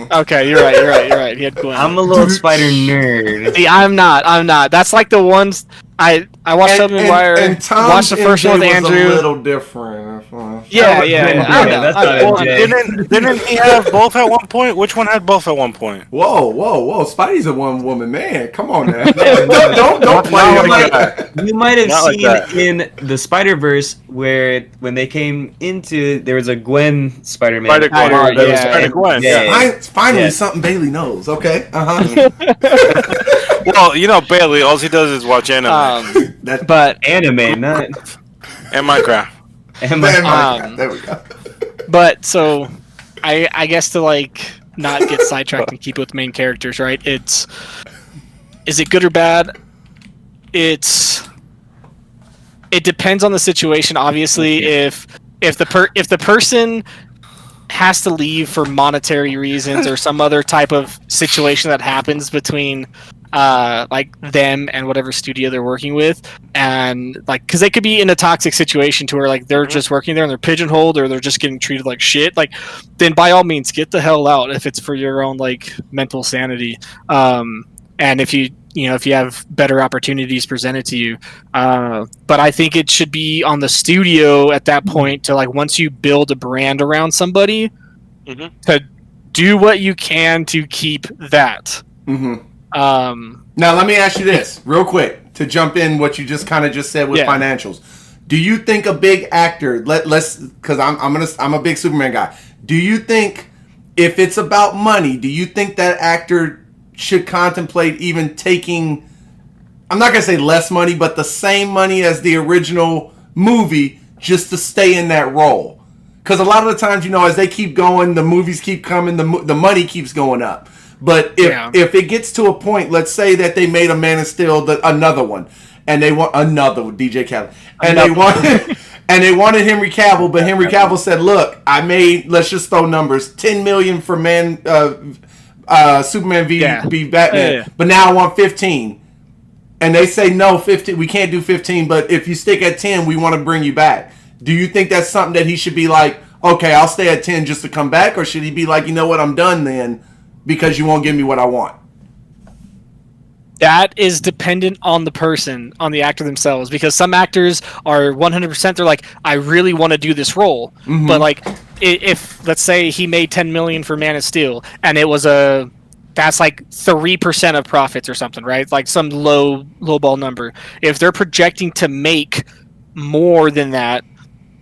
Okay, you're right. He had Gwen. I'm a little spider nerd. See, I'm not. That's like the ones I watched Tobey Maguire. Watched the first one with Andrew. A little different. Yeah. Didn't he have both at one point? Which one had both at one point? Whoa! Spidey's a one-woman man. Come on, man. don't play like that. You might have seen in the Spider-Verse where when they came into, there was a Gwen Spider-Man. Spider-Gwen. Yeah. Finally, something Bailey knows. Okay. Well, Bailey, all he does is watch anime. But anime, not and Minecraft. There we go. But so, I guess to not get sidetracked and keep with main characters, right? Is it good or bad? It depends on the situation. Obviously, if the person has to leave for monetary reasons or some other type of situation that happens between them and whatever studio they're working with, and because they could be in a toxic situation to where they're just working there and they're pigeonholed or they're just getting treated like shit, then by all means get the hell out if it's for your own mental sanity, and if you have better opportunities presented to you, but I think it should be on the studio at that point to once you build a brand around somebody, to do what you can to keep that. Now let me ask you this real quick to jump in what you just said with financials. Do you think a big actor, let's because I'm a big Superman guy. Do you think if it's about money, do you think that actor should contemplate even taking, I'm not gonna say less money, but the same money as the original movie just to stay in that role? Because a lot of the times, as they keep going, the movies keep coming, the money keeps going up. But if it gets to a point, let's say that they made a Man of Steel, another one, and they want another with DJ Khaled, and they wanted Henry Cavill, but Henry Cavill said, "Look, I made, let's just throw numbers, $10 million for Superman v Batman, but now I want 15." And they say no, 15. We can't do 15, but if you stick at 10, we want to bring you back. Do you think that's something that he should be like, okay, I'll stay at 10 just to come back, or should he be like, you know what, I'm done then? Because you won't give me what I want. That is dependent on the person, on the actor themselves. Because some actors are 100%. They're like, I really want to do this role. Mm-hmm. But if let's say he made $10 million for Man of Steel, and it was that's 3% of profits or something, right? Some lowball number. If they're projecting to make more than that,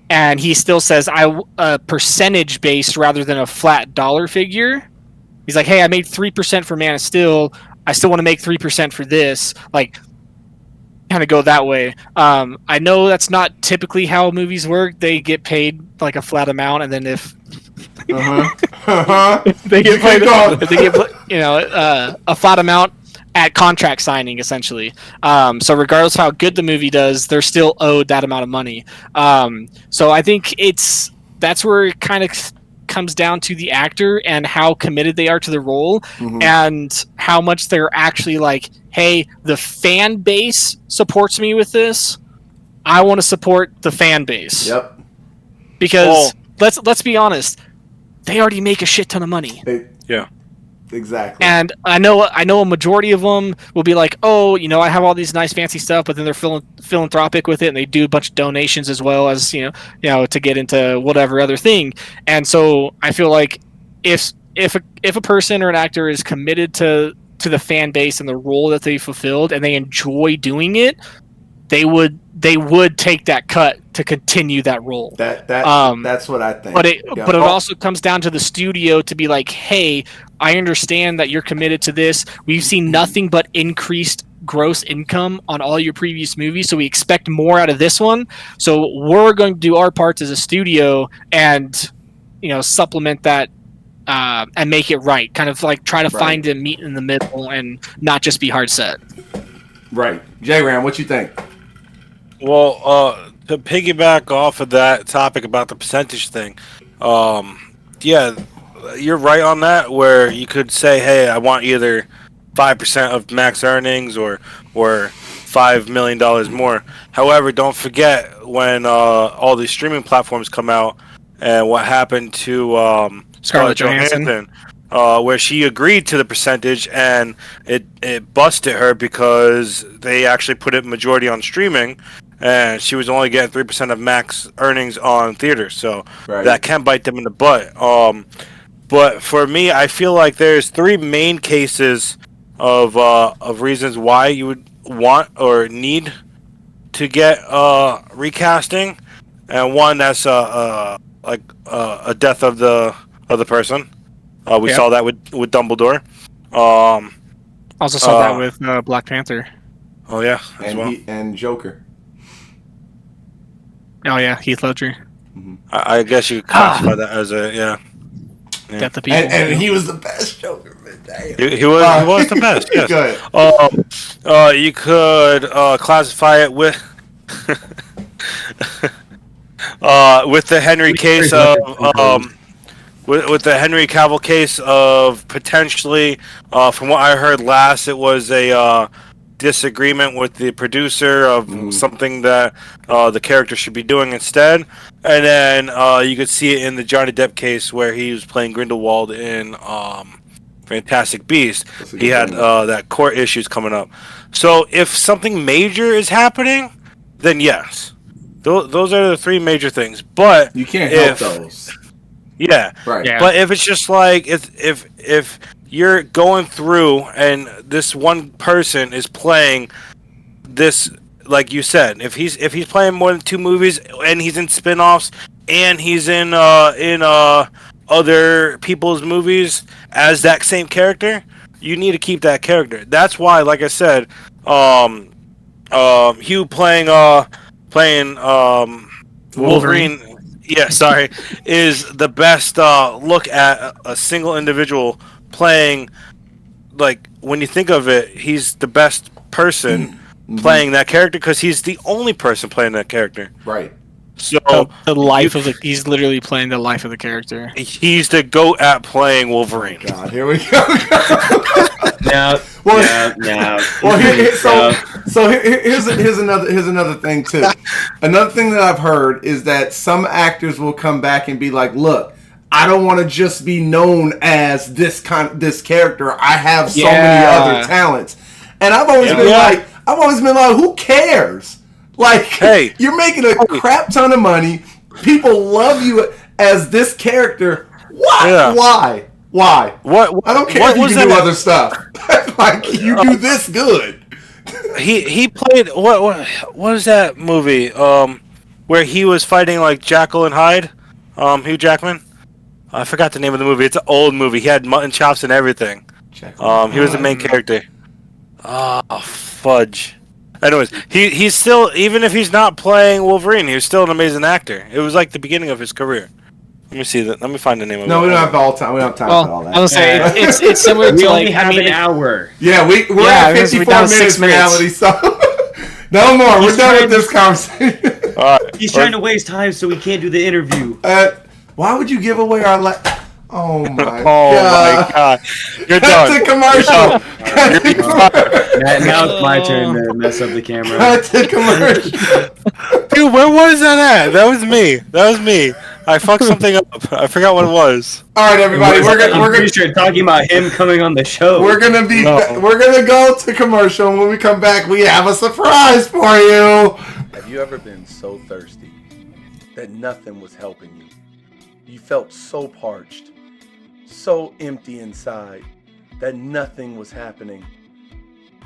and he still says a percentage based rather than a flat dollar figure. He's like, hey, I made 3% for Man of Steel. I still want to make 3% for this. Kind of go that way. I know that's not typically how movies work. They get paid a flat amount, and then if they get paid, a flat amount at contract signing, essentially. So regardless of how good the movie does, they're still owed that amount of money. So I think that's where it kind of comes down to the actor and how committed they are to the role, and how much they're actually hey, the fan base supports me with this. I want to support the fan base. Yep. Because let's be honest, they already make a shit ton of money. They Exactly. And I know a majority of them will be like, oh, I have all these nice fancy stuff, but then they're philanthropic with it, and they do a bunch of donations as well as to get into whatever other thing. And so I feel like if a person or an actor is committed to the fan base and the role that they fulfilled, and they enjoy doing it, they would take that cut to continue that role. That's what I think. But it also comes down to the studio to be like, hey, I understand that you're committed to this. We've seen nothing but increased gross income on all your previous movies, so we expect more out of this one. So we're going to do our parts as a studio and supplement that and make it right. Kind of like try to find a meet in the middle and not just be hard set. Right. J-Ram, what you think? Well, to piggyback off of that topic about the percentage thing, yeah, you're right on that, where you could say, hey, I want either 5% of max earnings or $5 million more. However, don't forget when all these streaming platforms come out and what happened to Scarlett Johansson, where she agreed to the percentage and it busted her because they actually put it majority on streaming, and she was only getting 3% of max earnings on theater, so that can bite them in the butt. But for me, I feel like there's three main cases of reasons why you would want or need to get recasting, and one that's like a death of the person. We saw that with Dumbledore. Also saw that with Black Panther. Oh yeah, as well. And Joker. Oh yeah, Heath Ledger. I guess you could classify that as a Death of people. And he was the best Joker. He was the best. Yes. Good. You could classify it with the Henry case of with the Henry Cavill case of potentially, from what I heard last, it was a disagreement with the producer of something that the character should be doing instead. And then you could see it in the Johnny Depp case where he was playing Grindelwald in Fantastic Beasts. He had that court issues coming up. So if something major is happening, then yes. Those are the three major things. But you can't help those. Yeah. Right. Yeah. But if it's just like if you're going through and this one person is playing this, like you said, if he's playing more than 2 movies and he's in spin-offs and he's in other people's movies as that same character, you need to keep that character. That's why, like I said, Hugh playing Wolverine. Yeah, sorry, is the best look at a single individual playing. Like, when you think of it, he's the best person playing that character because he's the only person playing that character. Right. So he's literally playing the life of the character. He's the GOAT at playing Wolverine. Oh God, here we go. No. Here's another thing too. Another thing that I've heard is that some actors will come back and be like, "Look, I don't want to just be known as this character. I have so many other talents." And I've always been like, "Who cares? Like, hey, you're making a crap ton of money. People love you as this character. Why? Yeah. Why? What? I don't care if you can do other stuff. Like, you do this good." He played what is that movie? Where he was fighting like Jekyll and Hyde. Hugh Jackman. I forgot the name of the movie. It's an old movie. He had mutton chops and everything. He was the main character. Oh, fudge. Anyways, he's still, even if he's not playing Wolverine, he was still an amazing actor. It was like the beginning of his career. Let me see that. Let me find the name of it. No, we don't have all time. We don't have time for all that. I was saying it's similar to We like only have an hour. Yeah, we're at 54 minutes reality, so no more. We're done with this conversation. He's trying to waste time so we can't do the interview. Why would you give away our Oh my god. You're Cut done. to commercial. Now it's my turn to mess up the camera. Cut to commercial. Dude, where was that at? That was me. I fucked something up. I forgot what it was. All right, everybody, I'm pretty sure talking about him coming on the show. we're gonna go to commercial, and when we come back, we have a surprise for you. Have you ever been so thirsty that nothing was helping you? You felt so parched, so empty inside that nothing was happening.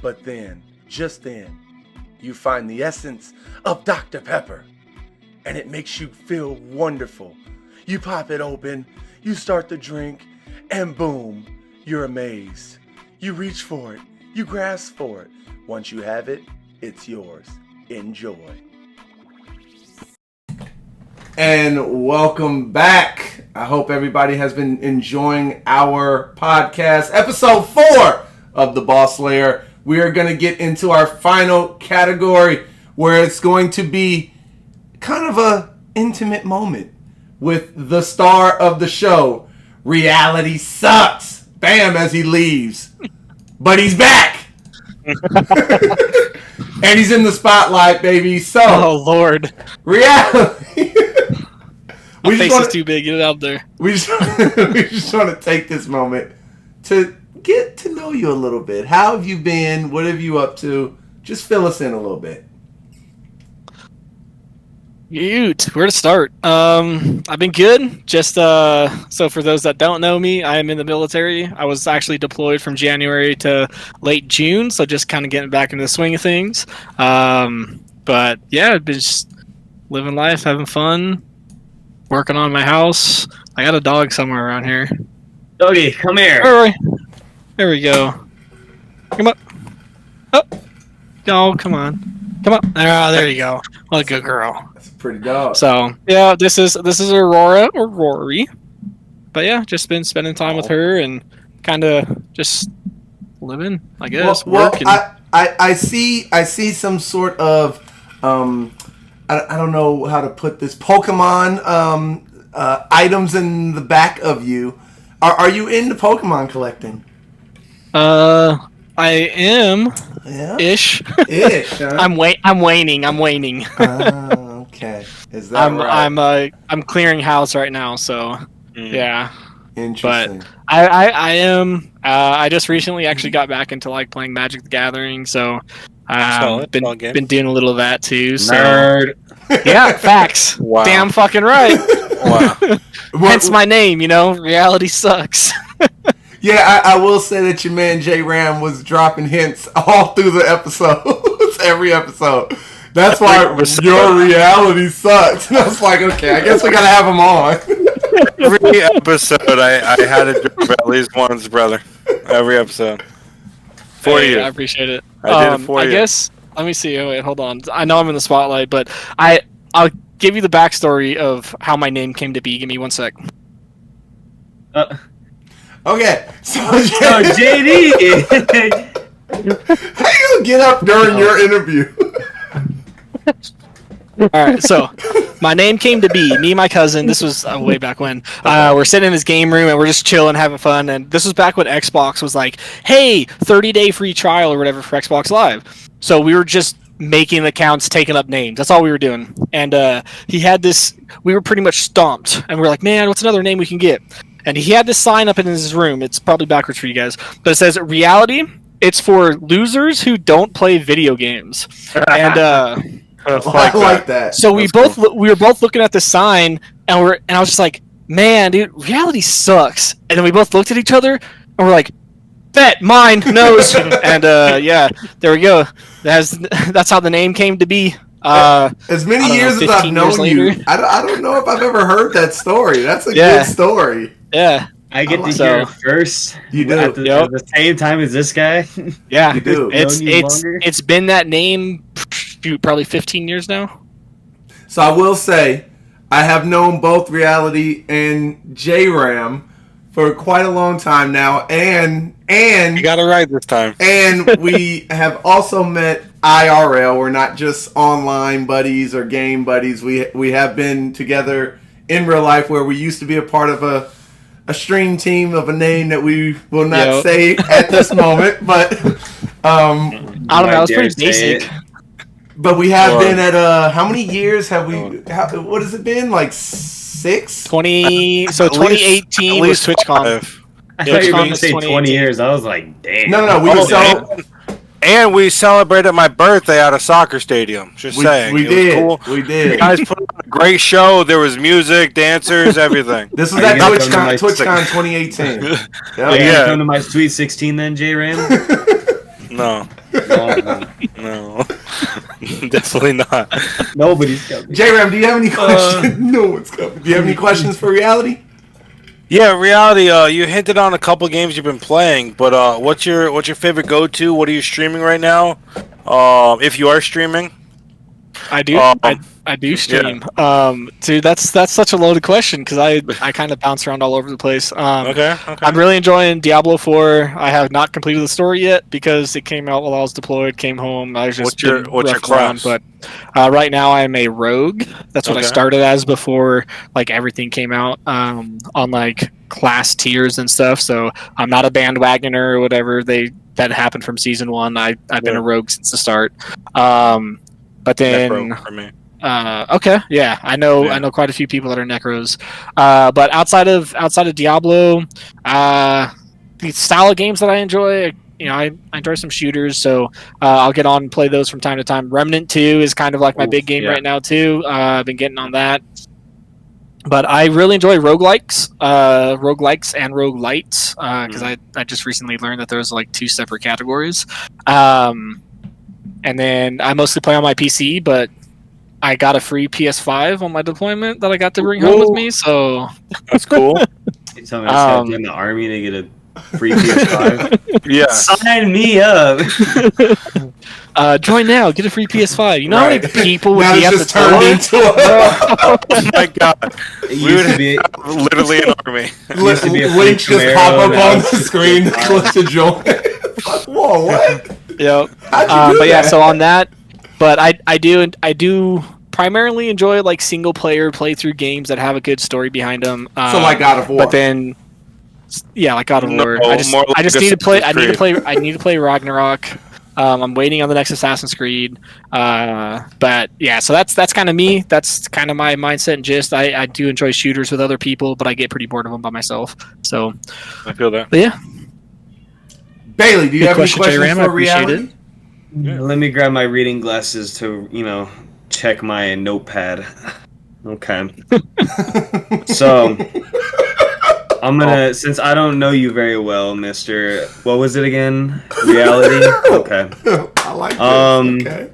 But then, just then, you find the essence of Dr. Pepper, and it makes you feel wonderful. You pop it open, you start to drink, and boom, you're amazed. You reach for it, you grasp for it. Once you have it, it's yours. Enjoy. And welcome back. I hope everybody has been enjoying our podcast. Episode 4 of the Boss Lair. We are going to get into our final category where it's going to be kind of a intimate moment with the star of the show. Reality sucks. Bam, as he leaves. But he's back. And he's in the spotlight, baby. So, Oh Lord, reality. my face is too big. Get it out there. We just want to take this moment to get to know you a little bit. How have you been? What have you up to? Just fill us in a little bit. Shoot, where to start? I've been good. Just so for those that don't know me, I am in the military. I was actually deployed from January to late June, so just kind of getting back into the swing of things. But yeah, I've been just living life, having fun, working on my house. I got a dog somewhere around here. Doggy, come here. There we go. Come up. Oh, no, come on. Come up. There you go. What a good girl. That's a pretty dog. So yeah, this is Aurora or Rory. But yeah, just been spending time with her and kind of just living, I guess. Well, working. I see some sort of I don't know how to put this, Pokemon items in the back of you. Are you into Pokemon collecting? I am. Yeah. Ish. Huh? I'm waning. Okay. Is that right? I'm clearing house right now, so yeah. Interesting. But I am. I just recently actually got back into like playing Magic the Gathering, so been doing a little of that too. So. Nerd. Yeah, facts. Wow. Damn fucking right. Wow. Hence my name. Reality sucks. Yeah, I will say that your man J Ram was dropping hints all through the episodes, every episode. That's why your reality sucks. And I was like, okay, I guess we gotta have him on. Every episode, I had to do at least once, brother. Every episode. For you. I appreciate it. I did it for you. I guess. Let me see. Oh, wait, hold on. I know I'm in the spotlight, but I'll give you the backstory of how my name came to be. Give me 1 sec. Okay, so JD. how you gonna get up during your interview? All right, so my name came to be. Me and my cousin. This was way back when. We're sitting in this game room and we're just chilling, having fun. And this was back when Xbox was like, "Hey, 30-day free trial or whatever for Xbox Live." So we were just making accounts, taking up names. That's all we were doing. And he had this. We were pretty much stumped, and we were like, "Man, what's another name we can get?" And he had this sign up in his room. It's probably backwards for you guys, but it says, "Reality. It's for losers who don't play video games." And I like that. so we were both looking at the sign, and I was just like, "Man, dude, reality sucks." And then we both looked at each other, and we're like, "Bet mine knows." And yeah, there we go. That's how the name came to be. As many years as I've known you, I don't know if I've ever heard that story. That's a good story. Yeah. I get to hear it first. You do. At the same time as this guy. Yeah. You do. It's been that name probably 15 years now. So I will say, I have known both Reality and J-Ram for quite a long time now, and You got it right this time. And we have also met IRL. We're not just online buddies or game buddies. We have been together in real life, where we used to be a part of a stream team of a name that we will not say at this moment, but I don't know. It's pretty basic. But we have been at how many years have we? What has it been? Like 6? 20. So At least- 2018 at was least TwitchCon. 5. I thought you were going to TwitchCon say is 20 2018. years. I was like, damn. No. We Oh, were so And we celebrated my birthday at a soccer stadium. Just saying. we It was did. cool. We You did. guys put on a great show. There was music, dancers, everything. This was Are at you gonna come to my- TwitchCon 2018. Are you Yeah. Yeah. gonna come to my Sweet 16 then, J-Ram? No, No, no. Definitely not. nobody's coming. J-Ram, do you have any questions? No one's coming. Do you have any questions for reality? Yeah, reality. You hinted on a couple games you've been playing, but what's your favorite go-to? What are you streaming right now? If you are streaming, I do. I do stream. Dude, that's such a loaded question because I kind of bounce around all over the place. okay. I'm really enjoying Diablo 4. I have not completed the story yet because it came out while I was deployed. Came home. I was just What's your been class? roughed around, but right now I am a rogue. That's what I Okay. started as before like everything came out on like class tiers and stuff. So I'm not a bandwagoner or whatever. That happened from season 1. I've been Yeah. a rogue since the start. But then. Necro for me. Okay, yeah, I know quite a few people that are necros. But outside of Diablo, the style of games that I enjoy, I enjoy some shooters, so I'll get on and play those from time to time. Remnant 2 is kind of like my big game right now too. I've been getting on that. But I really enjoy roguelikes and roguelites, because I just recently learned that there's like 2 separate categories. And then I mostly play on my PC, but I got a free PS5 on my deployment that I got to bring home with me, so That's cool. You tell me I just got to join the army to get a free PS5. Yeah. Sign me up. join now, get a free PS5. You know how many people would Now be it's at the just turned door? into a... Oh my god. It We used would to be. have literally an army. used to be a Links free just pop Camaro, up now on it's the just screen. PS5. Click to join. Whoa, what? Yep. How'd you do But yeah, that? so on that, but I do primarily enjoy like single player playthrough games that have a good story behind them. So like God of War. But then, yeah, like God of No, War. more like I just need to play. I Assassin's need to play Ragnarok. I'm waiting on the next Assassin's Creed. But yeah, so that's kind of me. That's kind of my mindset and gist. I do enjoy shooters with other people, but I get pretty bored of them by myself. So, I feel that. but yeah, Bailey, do you Good have question, any questions J-Ram. I for appreciate reality? Let me grab my reading glasses to, check my notepad. Okay. So, I'm gonna, since I don't know you very well, Mr. What was it again? Reality? Okay. I like this. Okay.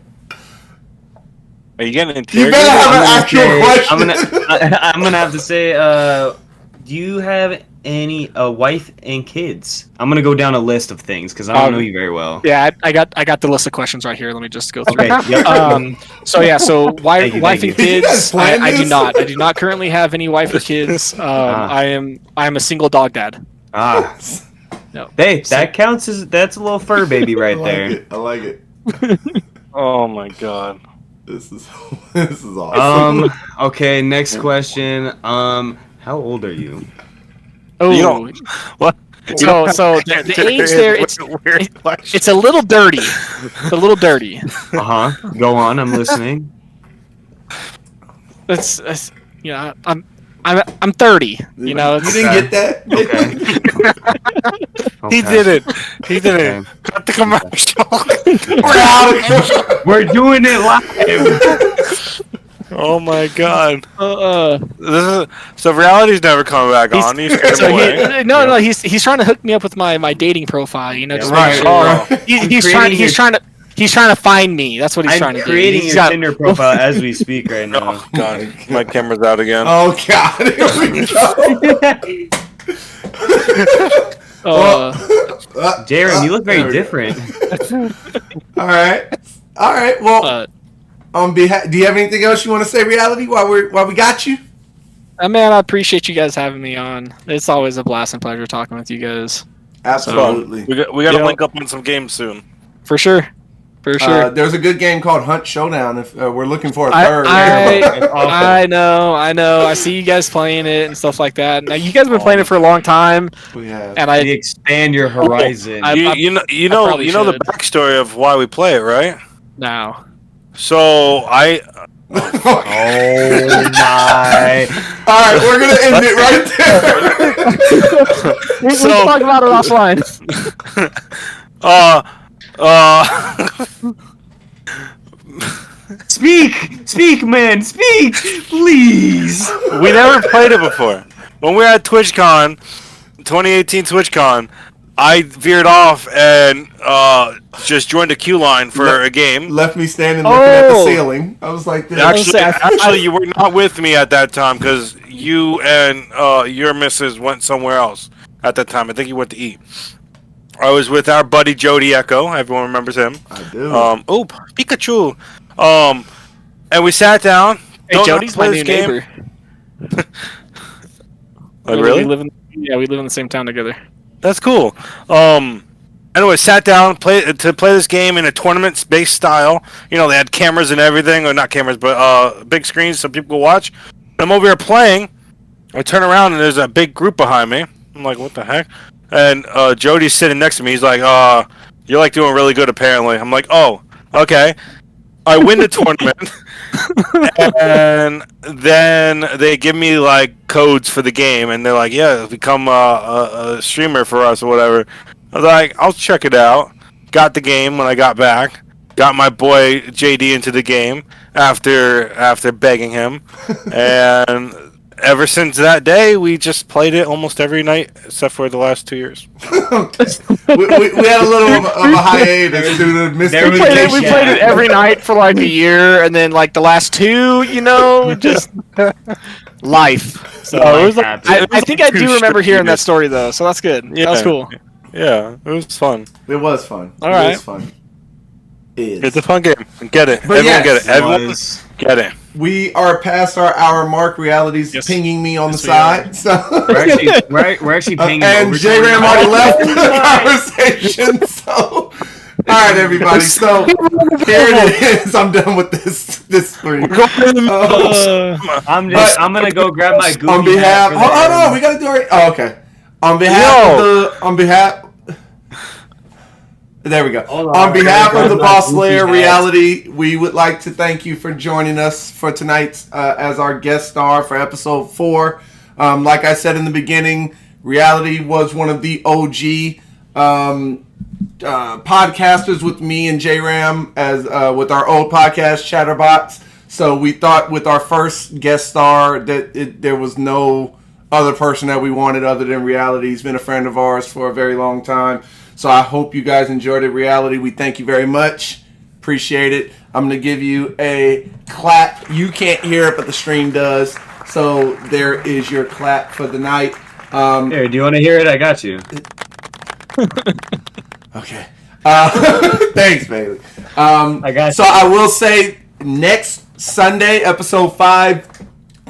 Are you getting You interrogated? better have an I'm actual gonna say- question. I'm gonna have to say, do you have any wife and kids? I'm gonna go down a list of things because I don't know you very well. yeah, I got the list of questions right here. Let me just go through. Okay. Yep. So wife Thank and you. kids. You guys planned I do this? not. I do not currently have any wife or kids. I am a single dog dad. Ah. No. Hey, that counts as that's a little fur baby right I like there. it. I like it. Oh my god. This is awesome. Okay, next question. How old are you? Oh, You don't- What? So the age there, Weird question. it's a little dirty. It's a little dirty. Uh-huh. Go on, I'm listening. It's I'm 30. You know, you didn't get that. Okay. He did it. He did Okay. it. Cut the commercial. We're out of here. We're doing it live. Oh my god. uh, So reality's never coming back he's- on. You scared so him away. no, he's trying to hook me up with my dating profile. You know, just make Right. sure. Oh. He's trying to find me. That's what he's trying I'm to do. creating He's your got- Tinder profile as we speak right now. Oh god. My camera's out again. Oh God, here we go. Jaron, you look there very we go. different. All right. Well, on behalf, do you have anything else you want to say, reality? While we got you. Man, I appreciate you guys having me on. It's always a blast and pleasure talking with you guys. Absolutely. We got to Yeah. link up on some games soon. For sure. There's a good game called Hunt Showdown. If we're looking for a I- third, I know. I see you guys playing it and stuff like that. Now you guys have been playing it for a long time, we have. and You expand your horizon. You know probably the should. backstory of why we play it, right? now. So Oh my! All right, we're gonna end it right there. We'll talk about it offline. Speak, man, speak, please. We never played it before. When we were at TwitchCon, 2018 TwitchCon, I veered off and just joined a queue line for a game. Left me standing looking at the ceiling. I was like, this. Actually, you were not with me at that time because you and your missus went somewhere else at that time. I think you went to eat. I was with our buddy Jody Echo. Everyone remembers him. I do. Pikachu. And we sat down. Hey, Jody's my new neighbor. Like, really? We live in the same town together. That's cool. Anyway, sat down to play this game in a tournament-based style. You know, they had cameras and everything, or not cameras, but big screens so people could watch. I'm over here playing. I turn around and there's a big group behind me. I'm like, what the heck? And Jody's sitting next to me. He's like, you're like doing really good apparently. I'm like, oh, okay. I win the tournament, and then they give me like codes for the game, and they're like, "Yeah, become a streamer for us or whatever." I was like, "I'll check it out." Got the game when I got back. Got my boy JD into the game after begging him, and ever since that day, we just played it almost every night except for the last 2 years. we had a little of a hiatus due to miscommunication. We played it every night for like a year, and then like the last 2, just life. So it was like, I think I do remember hearing that story though, so that's good. Yeah. That was cool. Yeah, it was fun. It was fun. All right. It was fun. It's a fun game. Get it. But Everyone yes, get it. Everyone get it. We are past our hour mark. Reality's pinging me on the side. So We're actually pinging. and J Ram already left the conversation. So all right, everybody. So here it is. I'm done with this screen. I'm gonna go grab my Google. On behalf, hold on, we gotta do it. Oh, okay. On behalf There we go. On behalf of the Boss Lair Reality, we would like to thank you for joining us for tonight's as our guest star for episode 4. Like I said in the beginning, Reality was one of the OG podcasters with me and J-Ram as with our old podcast Chatterbox. So we thought with our first guest star that there was no other person that we wanted other than Reality. He's been a friend of ours for a very long time. So I hope you guys enjoyed it. Reality, we thank you very much. Appreciate it. I'm going to give you a clap. You can't hear it, but the stream does. So there is your clap for the night. Here, do you want to hear it? I got you. Okay. Thanks, Bailey. I got you. So I will say next Sunday, episode 5,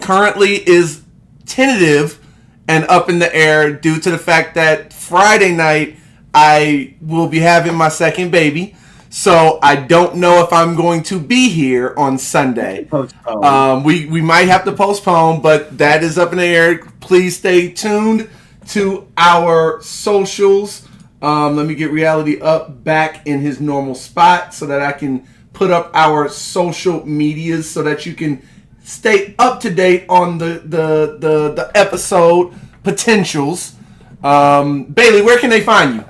currently is tentative and up in the air due to the fact that Friday night I will be having my second baby, so I don't know if I'm going to be here on Sunday. We might have to postpone, but that is up in the air. Please stay tuned to our socials. Let me get Reality up back in his normal spot so that I can put up our social medias so that you can stay up to date on the episode potentials. Bailey, where can they find you?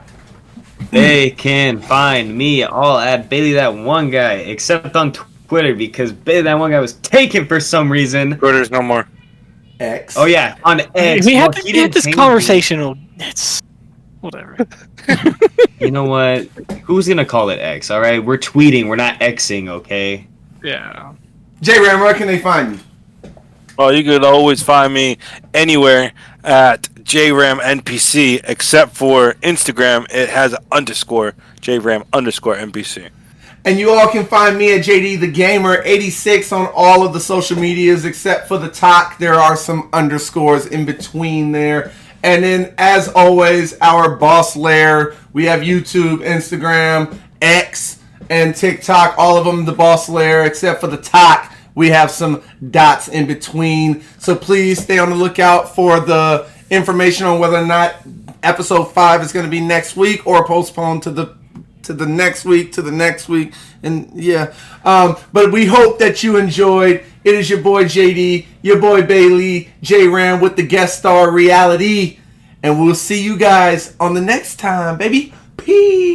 They can find me all at Bailey That One Guy, except on Twitter because Bailey That One Guy was taken for some reason. Twitter's no more. X. Oh yeah, on X. We had this conversation. It's whatever. You know what? Who's gonna call it X? All right, we're tweeting. We're not Xing. Okay. Yeah. J-Ram, where can they find you? Well, you could always find me anywhere at JRamNPC, except for Instagram. It has an underscore, JRam_NPC. And you all can find me at JD the Gamer 86 on all of the social medias, except for the talk. There are some underscores in between there. And then, as always, our Boss Lair. We have YouTube, Instagram, X, and TikTok. All of them, the Boss Lair, except for the talk. We have some dots in between. So please stay on the lookout for the information on whether or not episode 5 is going to be next week or postponed to the to the next week, to the next week. And yeah. But we hope that you enjoyed. It is your boy JD, your boy Bailey, J-Ram with the guest star reality. And we'll see you guys on the next time, baby. Peace.